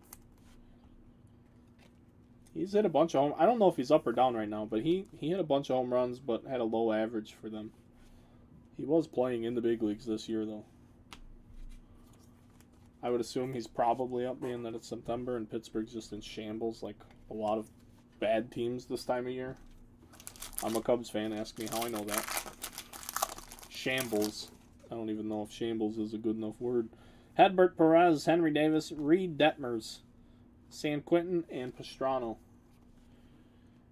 He's hit a bunch of home. I don't know if he's up or down right now, but he hit a bunch of home runs, but had a low average for them. He was playing in the big leagues this year, though. I would assume he's probably up, being that it's September and Pittsburgh's just in shambles, like a lot of bad teams this time of year. I'm a Cubs fan. Ask me how I know that. Shambles. I don't even know if shambles is a good enough word. Hedbert Perez, Henry Davis, Reed Detmers, San Quentin, and Pastrana.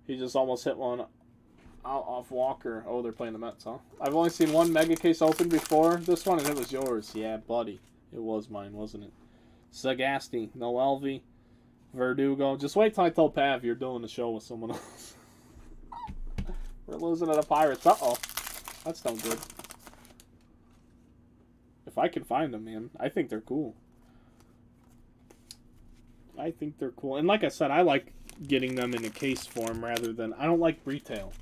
He just almost hit one out off Walker. Oh, they're playing the Mets, huh? I've only seen one mega case open before this one, and it was yours. Yeah, buddy. It was mine, wasn't it? Sagasti, Noelvi, Verdugo. Just wait till I tell Pav you're doing the show with someone else. We're losing to the Pirates. Uh-oh. That's no good. If I can find them, man, I think they're cool. I think they're cool. And like I said, I like getting them in a case form rather than... I don't like retail.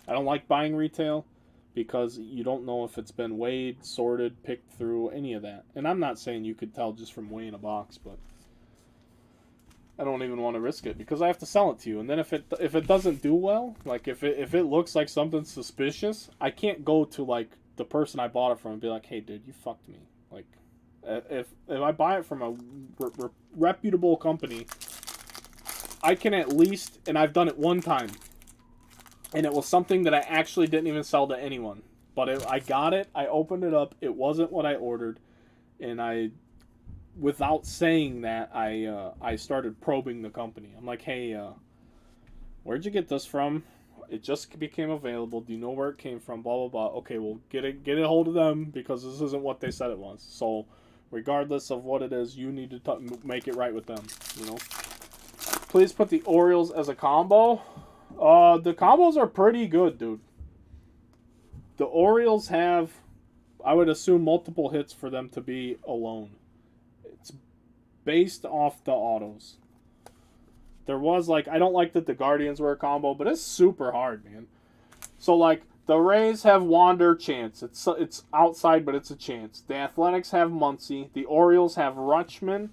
I don't like buying retail because you don't know if it's been weighed, sorted, picked through, any of that. And I'm not saying you could tell just from weighing a box, but I don't even want to risk it because I have to sell it to you. And then if it doesn't do well, like if it looks like something suspicious, I can't go to like the person I bought it from and be like, "Hey, dude, you fucked me." Like, if I buy it from a reputable company, I can at least, and I've done it one time, and it was something that I actually didn't even sell to anyone. But I got it, I opened it up, it wasn't what I ordered, and without saying that, I started probing the company. I'm like, "Hey, where'd you get this from? It just became available. Do you know where it came from? Blah, blah, blah." "Okay, well, get a hold of them because this isn't what they said it was. So, regardless of what it is, you need to make it right with them, you know. Please put the Orioles as a combo." The combos are pretty good, dude. The Orioles have, I would assume, multiple hits for them to be alone. It's based off the autos. There was, like, I don't like that the Guardians were a combo, but it's super hard, man. So, like, the Rays have Wander chance. It's outside, but it's a chance. The Athletics have Muncy. The Orioles have Rutschman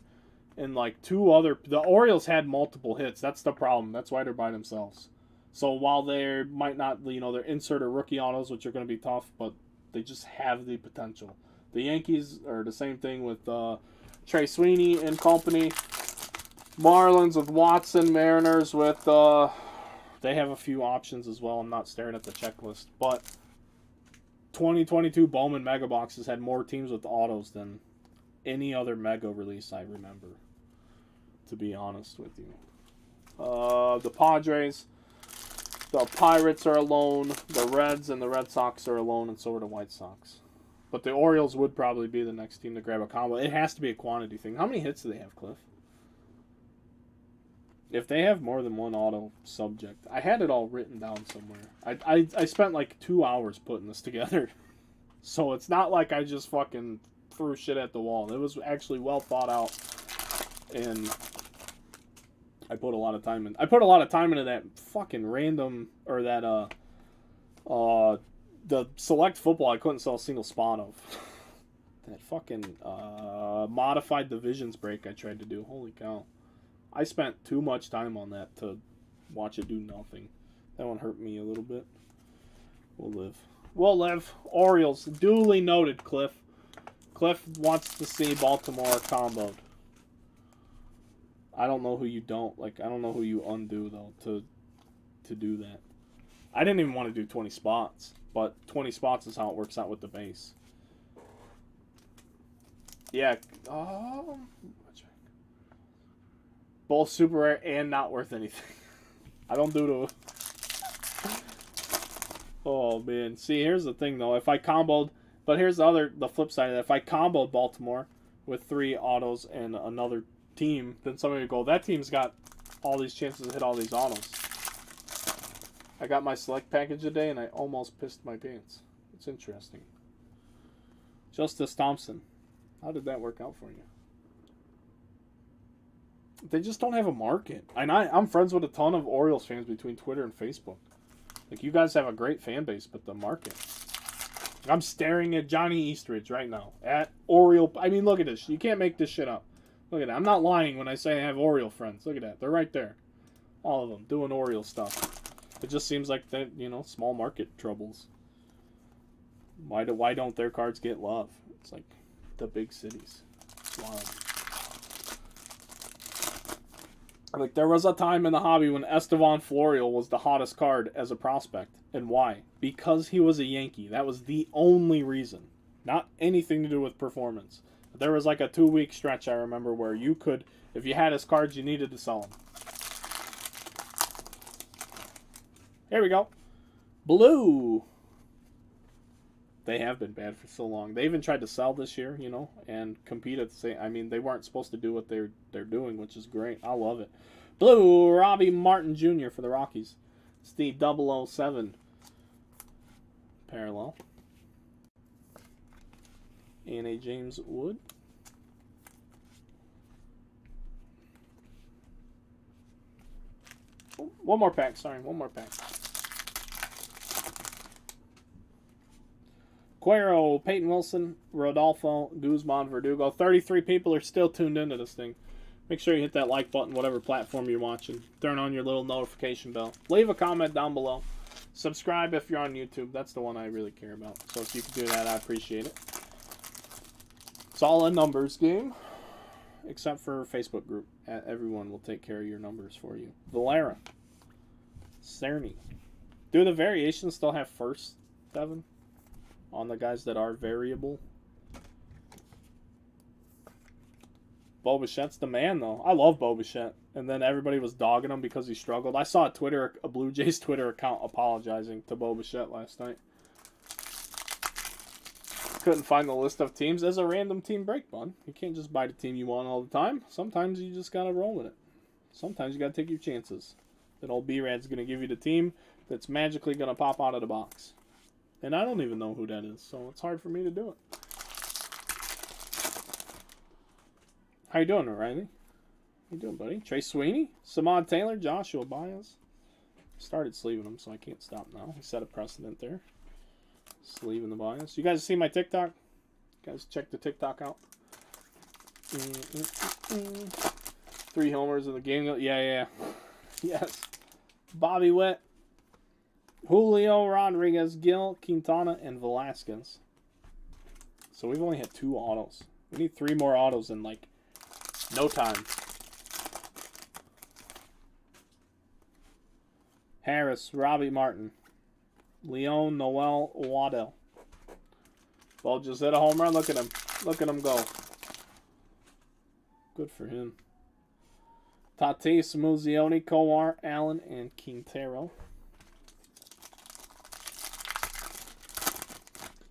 and, like, two other... The Orioles had multiple hits. That's the problem. That's why they're by themselves. So, while they might not, you know, they're insert or rookie autos, which are going to be tough, but they just have the potential. The Yankees are the same thing with Trey Sweeney and company. Marlins with Watson, Mariners with, they have a few options as well. I'm not staring at the checklist. But 2022 Bowman Mega Boxes had more teams with autos than any other Mega release I remember, to be honest with you. The Padres, the Pirates are alone, the Reds and the Red Sox are alone, and so are the White Sox. But the Orioles would probably be the next team to grab a combo. It has to be a quantity thing. How many hits do they have, Cliff? If they have more than one auto subject, I had it all written down somewhere. I spent like 2 hours putting this together. So it's not like I just fucking threw shit at the wall. It was actually well thought out. And I put a lot of time in. I put a lot of time into that fucking random, or that, the select football I couldn't sell a single spot of. That fucking, modified divisions break I tried to do. Holy cow. I spent too much time on that to watch it do nothing. That one hurt me a little bit. We'll live. We'll live. Orioles. Duly noted, Cliff. Cliff wants to see Baltimore comboed. I don't know who you don't. Like, I don't know who you undo, though, to do that. I didn't even want to do 20 spots. But 20 spots is how it works out with the base. Yeah. Both super rare and not worth anything. I don't do the... Oh, man. See, here's the thing, though. If I comboed... But here's the flip side of that. If I comboed Baltimore with 3 autos and another team, then somebody would go, that team's got all these chances to hit all these autos. I got my select package today, and I almost pissed my pants. It's interesting. Justice Thompson. How did that work out for you? They just don't have a market. And I'm friends with a ton of Orioles fans between Twitter and Facebook. Like, you guys have a great fan base, but the market... I'm staring at Johnny Eastridge right now. At Oriole... I mean, look at this. You can't make this shit up. Look at that. I'm not lying when I say I have Oriole friends. Look at that. They're right there. All of them doing Oriole stuff. It just seems like that, you know, small market troubles. Why don't their cards get love? It's like the big cities. It's wild. Like, there was a time in the hobby when Estevan Florial was the hottest card as a prospect. And why? Because he was a Yankee. That was the only reason. Not anything to do with performance. There was like a 2-week stretch, I remember, where you could, if you had his cards, you needed to sell them. Here we go. Blue. They have been bad for so long. They even tried to sell this year, you know, and compete at the same... I mean, they weren't supposed to do what they're doing, which is great. I love it. Blue, Robbie Martin Jr. for the Rockies. It's the 007 parallel. And a James Wood. Oh, one more pack, sorry. One more pack. Cuero, Peyton Wilson, Rodolfo, Guzman, Verdugo. 33 people are still tuned into this thing. Make sure you hit that like button, whatever platform you're watching. Turn on your little notification bell. Leave a comment down below. Subscribe if you're on YouTube. That's the one I really care about. So if you can do that, I appreciate it. It's all a numbers game. Except for Facebook group. Everyone will take care of your numbers for you. Valera. Cerny. Do the variations still have first, Devin? On the guys that are variable. Bo Bichette's the man, though. I love Bo Bichette. And then everybody was dogging him because he struggled. I saw a Blue Jays Twitter account apologizing to Bo Bichette last night. Couldn't find the list of teams. As a random team break, bud. You can't just buy the team you want all the time. Sometimes you just got to roll with it. Sometimes you got to take your chances. That old B-Rad's going to give you the team that's magically going to pop out of the box. And I don't even know who that is, so it's hard for me to do it. How you doing, O'Reilly? How you doing, buddy? Trey Sweeney? Samad Taylor? Joshua Baez? Started sleeving him, so I can't stop now. He set a precedent there. Sleeving the Baez. You guys see my TikTok? You guys check the TikTok out. 3 homers in the game. Yeah. Yes. Bobby Witt. Julio Rodriguez, Gil, Quintana, and Velasquez. So we've only had 2 autos. We need 3 more autos in, like, no time. Harris, Robbie Martin, Leon Noel Waddell. Well, just hit a home run. Look at him. Look at him go. Good for him. Tatis, Muzioni, Kowar, Allen, and Quintero.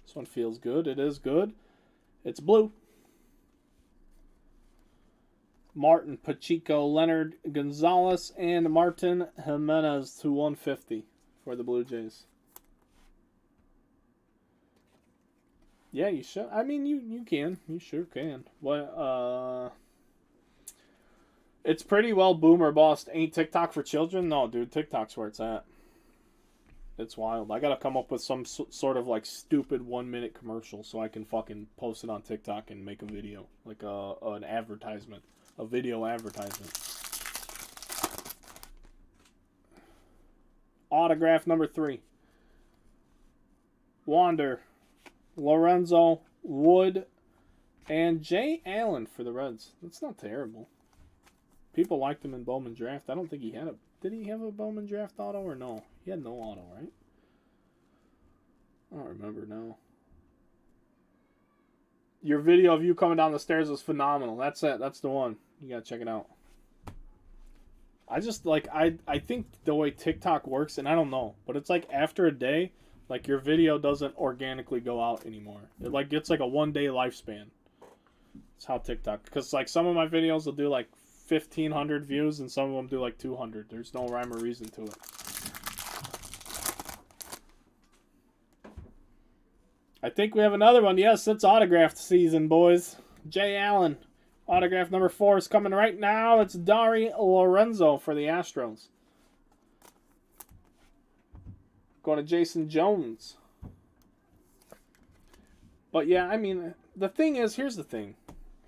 This one feels good. It is good. It's blue. Martin, Pacheco, Leonard, Gonzalez, and Martin Jimenez to 150 for the Blue Jays. Yeah, you should. I mean, you can. You sure can. What? It's pretty well boomer bust. Ain't TikTok for children? No, dude. TikTok's where it's at. It's wild. I gotta come up with some sort of like stupid 1-minute commercial so I can fucking post it on TikTok and make a video. Like an advertisement. A video advertisement. Autograph number 3. Wander, Lorenzo, Wood, and Jay Allen for the Reds. That's not terrible. People liked him in Bowman draft. I don't think he had a... Did he have a Bowman draft auto or no? He had no auto, right? I don't remember now. Your video of you coming down the stairs was phenomenal. That's it. That's the one. You gotta check it out. I just like I think the way TikTok works, and I don't know, but it's like after a day, like your video doesn't organically go out anymore. It like gets like a 1-day lifespan. It's how TikTok, because like some of my videos will do like 1,500 views and some of them do like 200. There's no rhyme or reason to it. I think we have another one. Yes, it's autographed season, boys. Jay Allen. Autograph number 4 is coming right now. It's Dari Lorenzo for the Astros. Going to Jason Jones. But yeah, I mean, the thing is, here's the thing.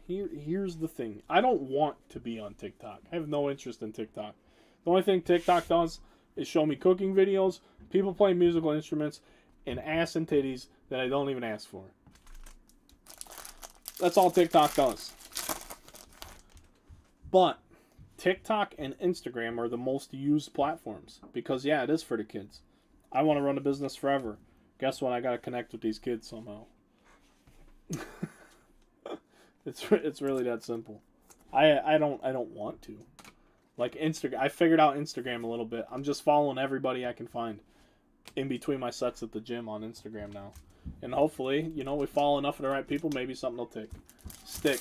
Here's the thing. I don't want to be on TikTok. I have no interest in TikTok. The only thing TikTok does is show me cooking videos, people playing musical instruments, and ass and titties that I don't even ask for. That's all TikTok does. But TikTok and Instagram are the most used platforms because, yeah, it is for the kids. I want to run a business forever. Guess what? I got to connect with these kids somehow. It's really that simple. I don't want to. Like Instagram, I figured out Instagram a little bit. I'm just following everybody I can find in between my sets at the gym on Instagram now. And hopefully, you know, we follow enough of the right people, maybe something will stick.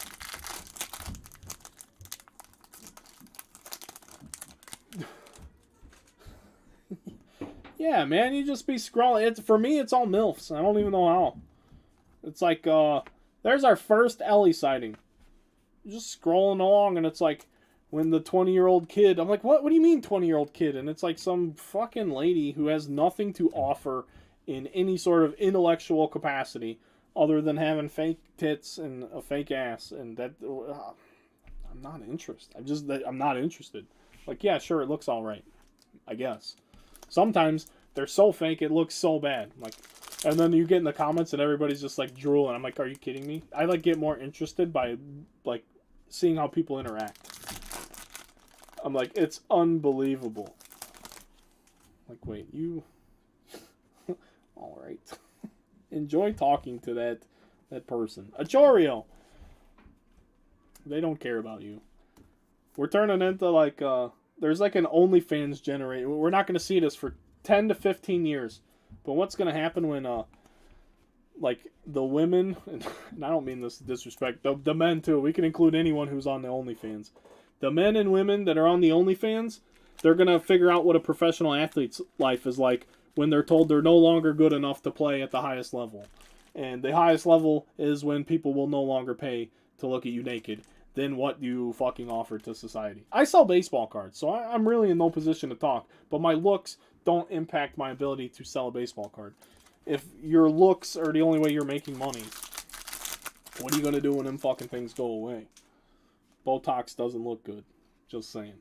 Yeah, man, you just be scrolling. For me, it's all MILFs. I don't even know how. It's like, there's our first Ellie sighting. Just scrolling along, and it's like, when the 20-year-old kid, I'm like, what do you mean 20-year-old kid? And it's like some fucking lady who has nothing to offer in any sort of intellectual capacity other than having fake tits and a fake ass. And that, I'm not interested. I'm not interested. Like, yeah, sure, it looks all right, I guess. Sometimes they're so fake it looks so bad. Like, and then you get in the comments and everybody's just like drooling. I'm like, are you kidding me? I like get more interested by like seeing how people interact. I'm like, it's unbelievable. Like, wait, you all right. Enjoy talking to that person. Achorio. They don't care about you. We're turning into like there's like an OnlyFans generate. We're not going to see this for 10 to 15 years. But what's going to happen when like the women, and I don't mean this disrespect, the men too. We can include anyone who's on the OnlyFans. The men and women that are on the OnlyFans, they're going to figure out what a professional athlete's life is like when they're told they're no longer good enough to play at the highest level. And the highest level is when people will no longer pay to look at you naked than what you fucking offer to society. I sell baseball cards, so I'm really in no position to talk, but my looks don't impact my ability to sell a baseball card. If your looks are the only way you're making money, what are you going to do when them fucking things go away? Botox doesn't look good. Just saying.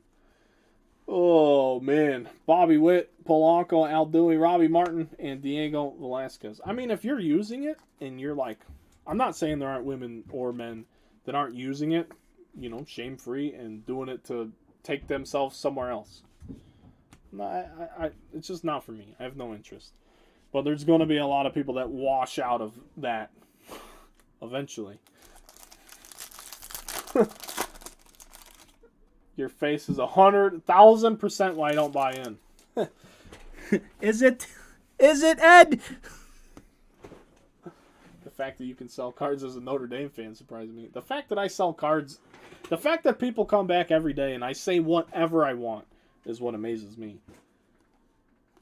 Oh, man. Bobby Witt, Polanco, Al Dewey, Robbie Martin, and Diego Velasquez. I mean, if you're using it and you're like... I'm not saying there aren't women or men that aren't using it, you know, shame-free and doing it to take themselves somewhere else. No, it's just not for me. I have no interest. But there's going to be a lot of people that wash out of that eventually. Your face is 100,000% why I don't buy in. Is it? Is it, Ed? The fact that you can sell cards as a Notre Dame fan surprised me. The fact that I sell cards, the fact that people come back every day and I say whatever I want is what amazes me.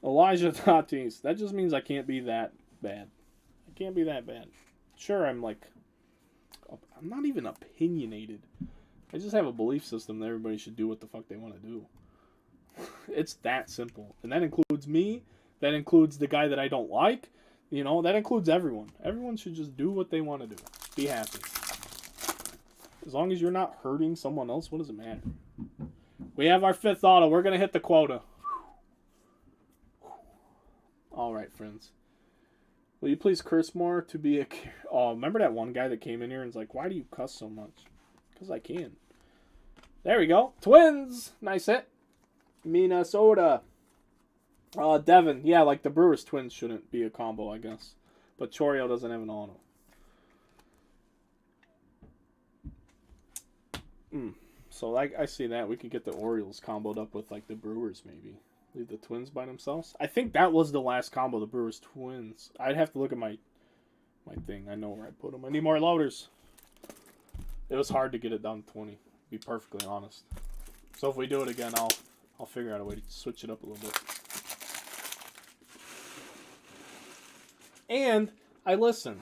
Elijah Tatis. That just means I can't be that bad. I can't be that bad. Sure, I'm not even opinionated. I just have a belief system that everybody should do what the fuck they want to do. It's that simple. And that includes me. That includes the guy that I don't like. You know, that includes everyone. Everyone should just do what they want to do. Be happy. As long as you're not hurting someone else, what does it matter? We have our 5th auto. We're going to hit the quota. All right, friends. Will you please curse more to be a... Oh, remember that one guy that came in here and was like, why do you cuss so much? Because I can. There we go. Twins! Nice hit. Minnesota. Devin. Yeah, like the Brewers Twins shouldn't be a combo, I guess. But Chorio doesn't have an auto. So like I see that we could get the Orioles comboed up with like the Brewers maybe. Leave the Twins by themselves. I think that was the last combo, the Brewers Twins. I'd have to look at my thing. I know where I put them. I need more loaders. It was hard to get it down to 20. To be perfectly honest. So if we do it again, I'll figure out a way to switch it up a little bit. And I listen.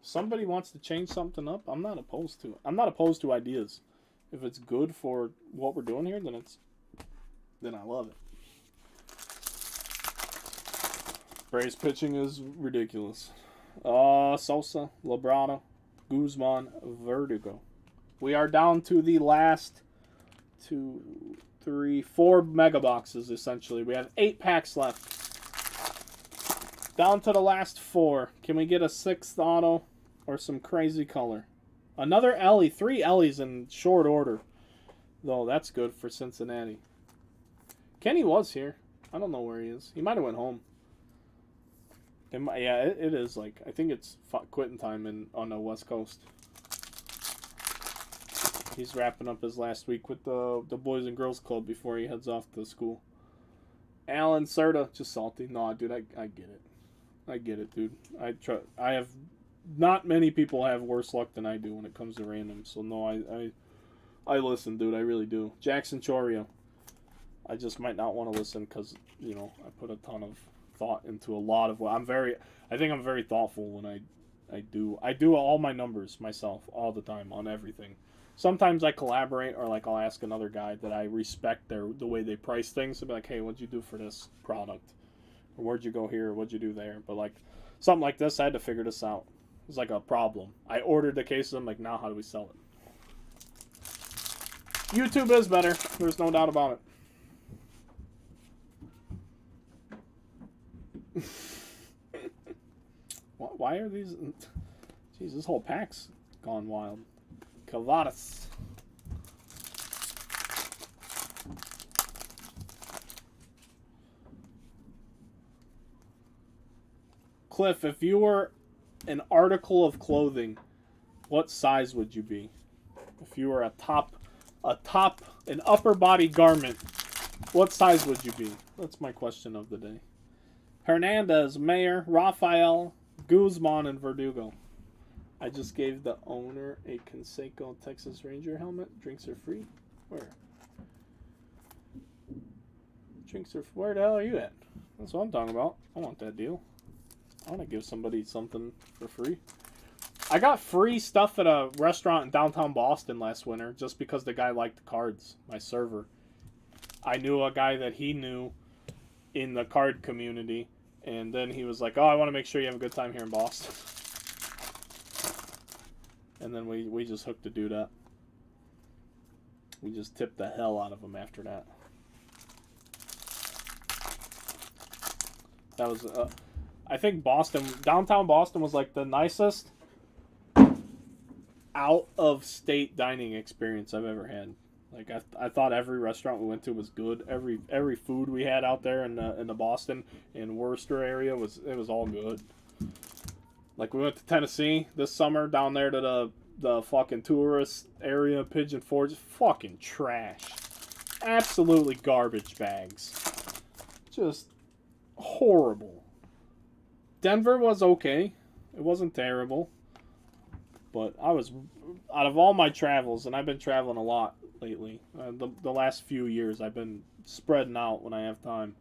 Somebody wants to change something up. I'm not opposed to it. I'm not opposed to ideas. If it's good for what we're doing here, then I love it. Braves pitching is ridiculous. Sosa, Labrada, Guzman, Verdugo. We are down to the last 2, 3, 4 mega boxes, essentially. We have 8 packs left. Down to the last 4. Can we get a 6th auto or some crazy color? Another Ellie. 3 Ellies in short order. Though, that's good for Cincinnati. Kenny was here. I don't know where he is. He might have went home. It is like, I think it's quitting time on the West Coast. He's wrapping up his last week with the Boys and Girls Club before he heads off to school. Alan Serta, just salty. No, dude, I get it. I get it, dude. I have not many people have worse luck than I do when it comes to random. So no, I listen, dude. I really do. Jackson Chorio. I just might not want to listen because, you know, I put a ton of thought into a lot of what I think I'm very thoughtful when I do all my numbers myself all the time on everything. Sometimes I collaborate or like I'll ask another guy that I respect the way they price things to be like, hey, what'd you do for this product? Or where'd you go here? Or what'd you do there? But like something like this, I had to figure this out. It's like a problem. I ordered the cases. I'm like, now how do we sell it? YouTube is better. There's no doubt about it. Why are these? Jeez, this whole pack's gone wild. Cavadas. Cliff, if you were an article of clothing, what size would you be? If you were an upper body garment, what size would you be? That's my question of the day. Hernandez, Mayer, Rafael, Guzman, and Verdugo. I just gave the owner a Conseco Texas Ranger helmet. Drinks are free. Where? Drinks are... Where the hell are you at? That's what I'm talking about. I want that deal. I want to give somebody something for free. I got free stuff at a restaurant in downtown Boston last winter just because the guy liked the cards, my server. I knew a guy that he knew in the card community, and then he was like, oh, I want to make sure you have a good time here in Boston. And then we just hooked the dude up. We just tipped the hell out of him after that. That was, I think downtown Boston was like the nicest out-of-state dining experience I've ever had. Like I thought every restaurant we went to was good. Every food we had out there in the Boston and Worcester area was all good. Like we went to Tennessee this summer down there to the fucking tourist area, Pigeon Forge. Fucking trash. Absolutely garbage bags. Just horrible. Denver was okay. It wasn't terrible. But I was, out of all my travels, and I've been traveling a lot lately, the last few years I've been spreading out when I have time.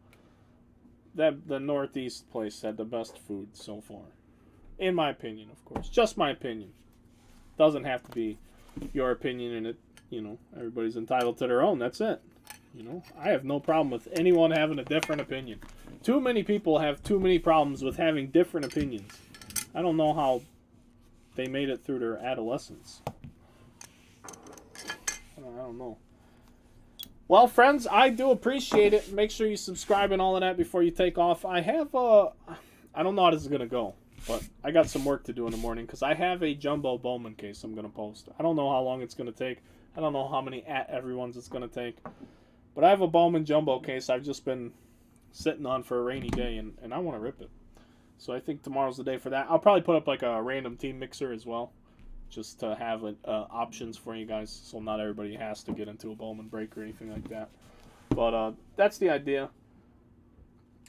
The Northeast place had the best food so far. In my opinion, of course. Just my opinion. Doesn't have to be your opinion, and everybody's entitled to their own. That's it. I have no problem with anyone having a different opinion. Too many people have too many problems with having different opinions. I don't know how they made it through their adolescence. I don't know. Well, friends, I do appreciate it. Make sure you subscribe and all of that before you take off. I don't know how this is going to go, but I got some work to do in the morning because I have a jumbo Bowman case I'm going to post. I don't know how long it's going to take. I don't know how many everyone's it's going to take. But I have a Bowman jumbo case I've just been sitting on for a rainy day, and I want to rip it. So I think tomorrow's the day for that. I'll probably put up like a random team mixer as well just to have options for you guys, so not everybody has to get into a Bowman break or anything like that. But that's the idea.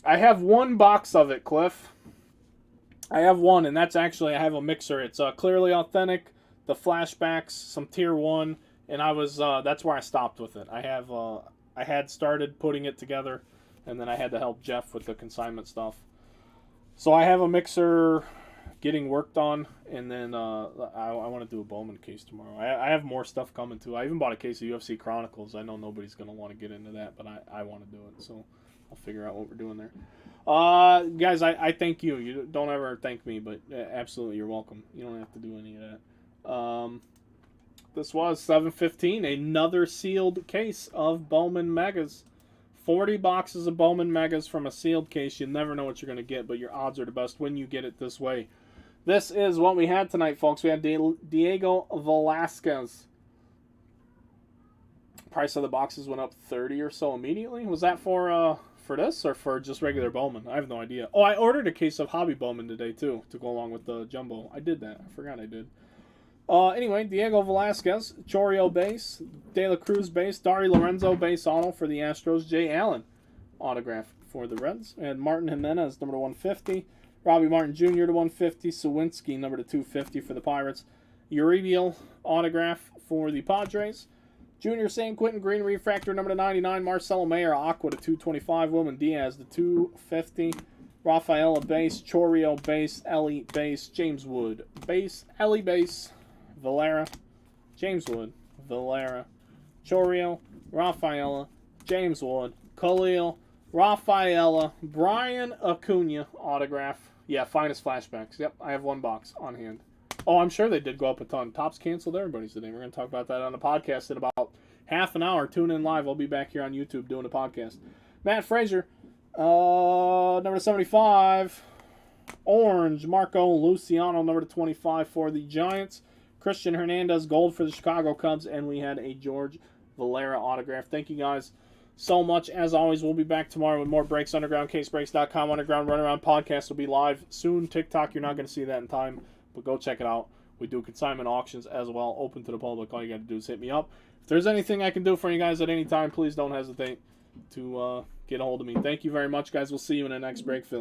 I have one box of it, Cliff. I have one, and that's actually, I have a mixer. It's Clearly Authentic, the flashbacks, some tier 1, and I was that's where I stopped with it. I had started putting it together, and then I had to help Jeff with the consignment stuff. So I have a mixer getting worked on, and then I want to do a Bowman case tomorrow. I have more stuff coming too. I even bought a case of UFC Chronicles. I know nobody's going to want to get into that, but I want to do it, so I'll figure out what we're doing there. Guys, I thank you. You don't ever thank me, but absolutely you're welcome. You don't have to do any of that. This was 715, another sealed case of Bowman Megas. 40 boxes of Bowman Megas from a sealed case. You never know what you're going to get, but your odds are the best when you get it this way. This is what we had tonight, folks. We had Diego Velasquez. Price of the boxes went up 30 or so immediately. Was that for this or for just regular Bowman? I have no idea. Oh, I ordered a case of Hobby Bowman today, too, to go along with the Jumbo. I did that. I forgot I did. Anyway, Diego Velasquez, Choreo base, De La Cruz base, Dari Lorenzo base auto for the Astros, Jay Allen autograph for the Reds, and Martin Jimenez, number 150, Robbie Martin Jr. to 150, Sawinski, number 250 for the Pirates, Uribiel autograph for the Padres, Junior San Quentin Green Refractor, number 99, Marcelo Mayer, Aqua to 225, Wilman Diaz to 250, Rafaela base, Choreo base, Ellie base, James Wood base, Ellie base, Valera, James Wood, Valera, Choreo, Rafaela, James Wood, Khalil, Rafaela, Brian Acuna autograph. Yeah, finest flashbacks. Yep, I have one box on hand. Oh, I'm sure they did go up a ton. Topps canceled everybody's today. We're going to talk about that on the podcast in about half an hour. Tune in live. I'll be back here on YouTube doing the podcast. Matt Frazier, number 75, orange, Marco Luciano, number 25 for the Giants. Christian Hernandez, gold for the Chicago Cubs, and we had a George Valera autograph. Thank you guys so much. As always, we'll be back tomorrow with more breaks. UndergroundCaseBreaks.com. Underground Runaround podcast will be live soon. TikTok, you're not going to see that in time, but go check it out. We do consignment auctions as well, open to the public. All you got to do is hit me up. If there's anything I can do for you guys at any time, please don't hesitate to get a hold of me. Thank you very much, guys. We'll see you in the next break, Phil.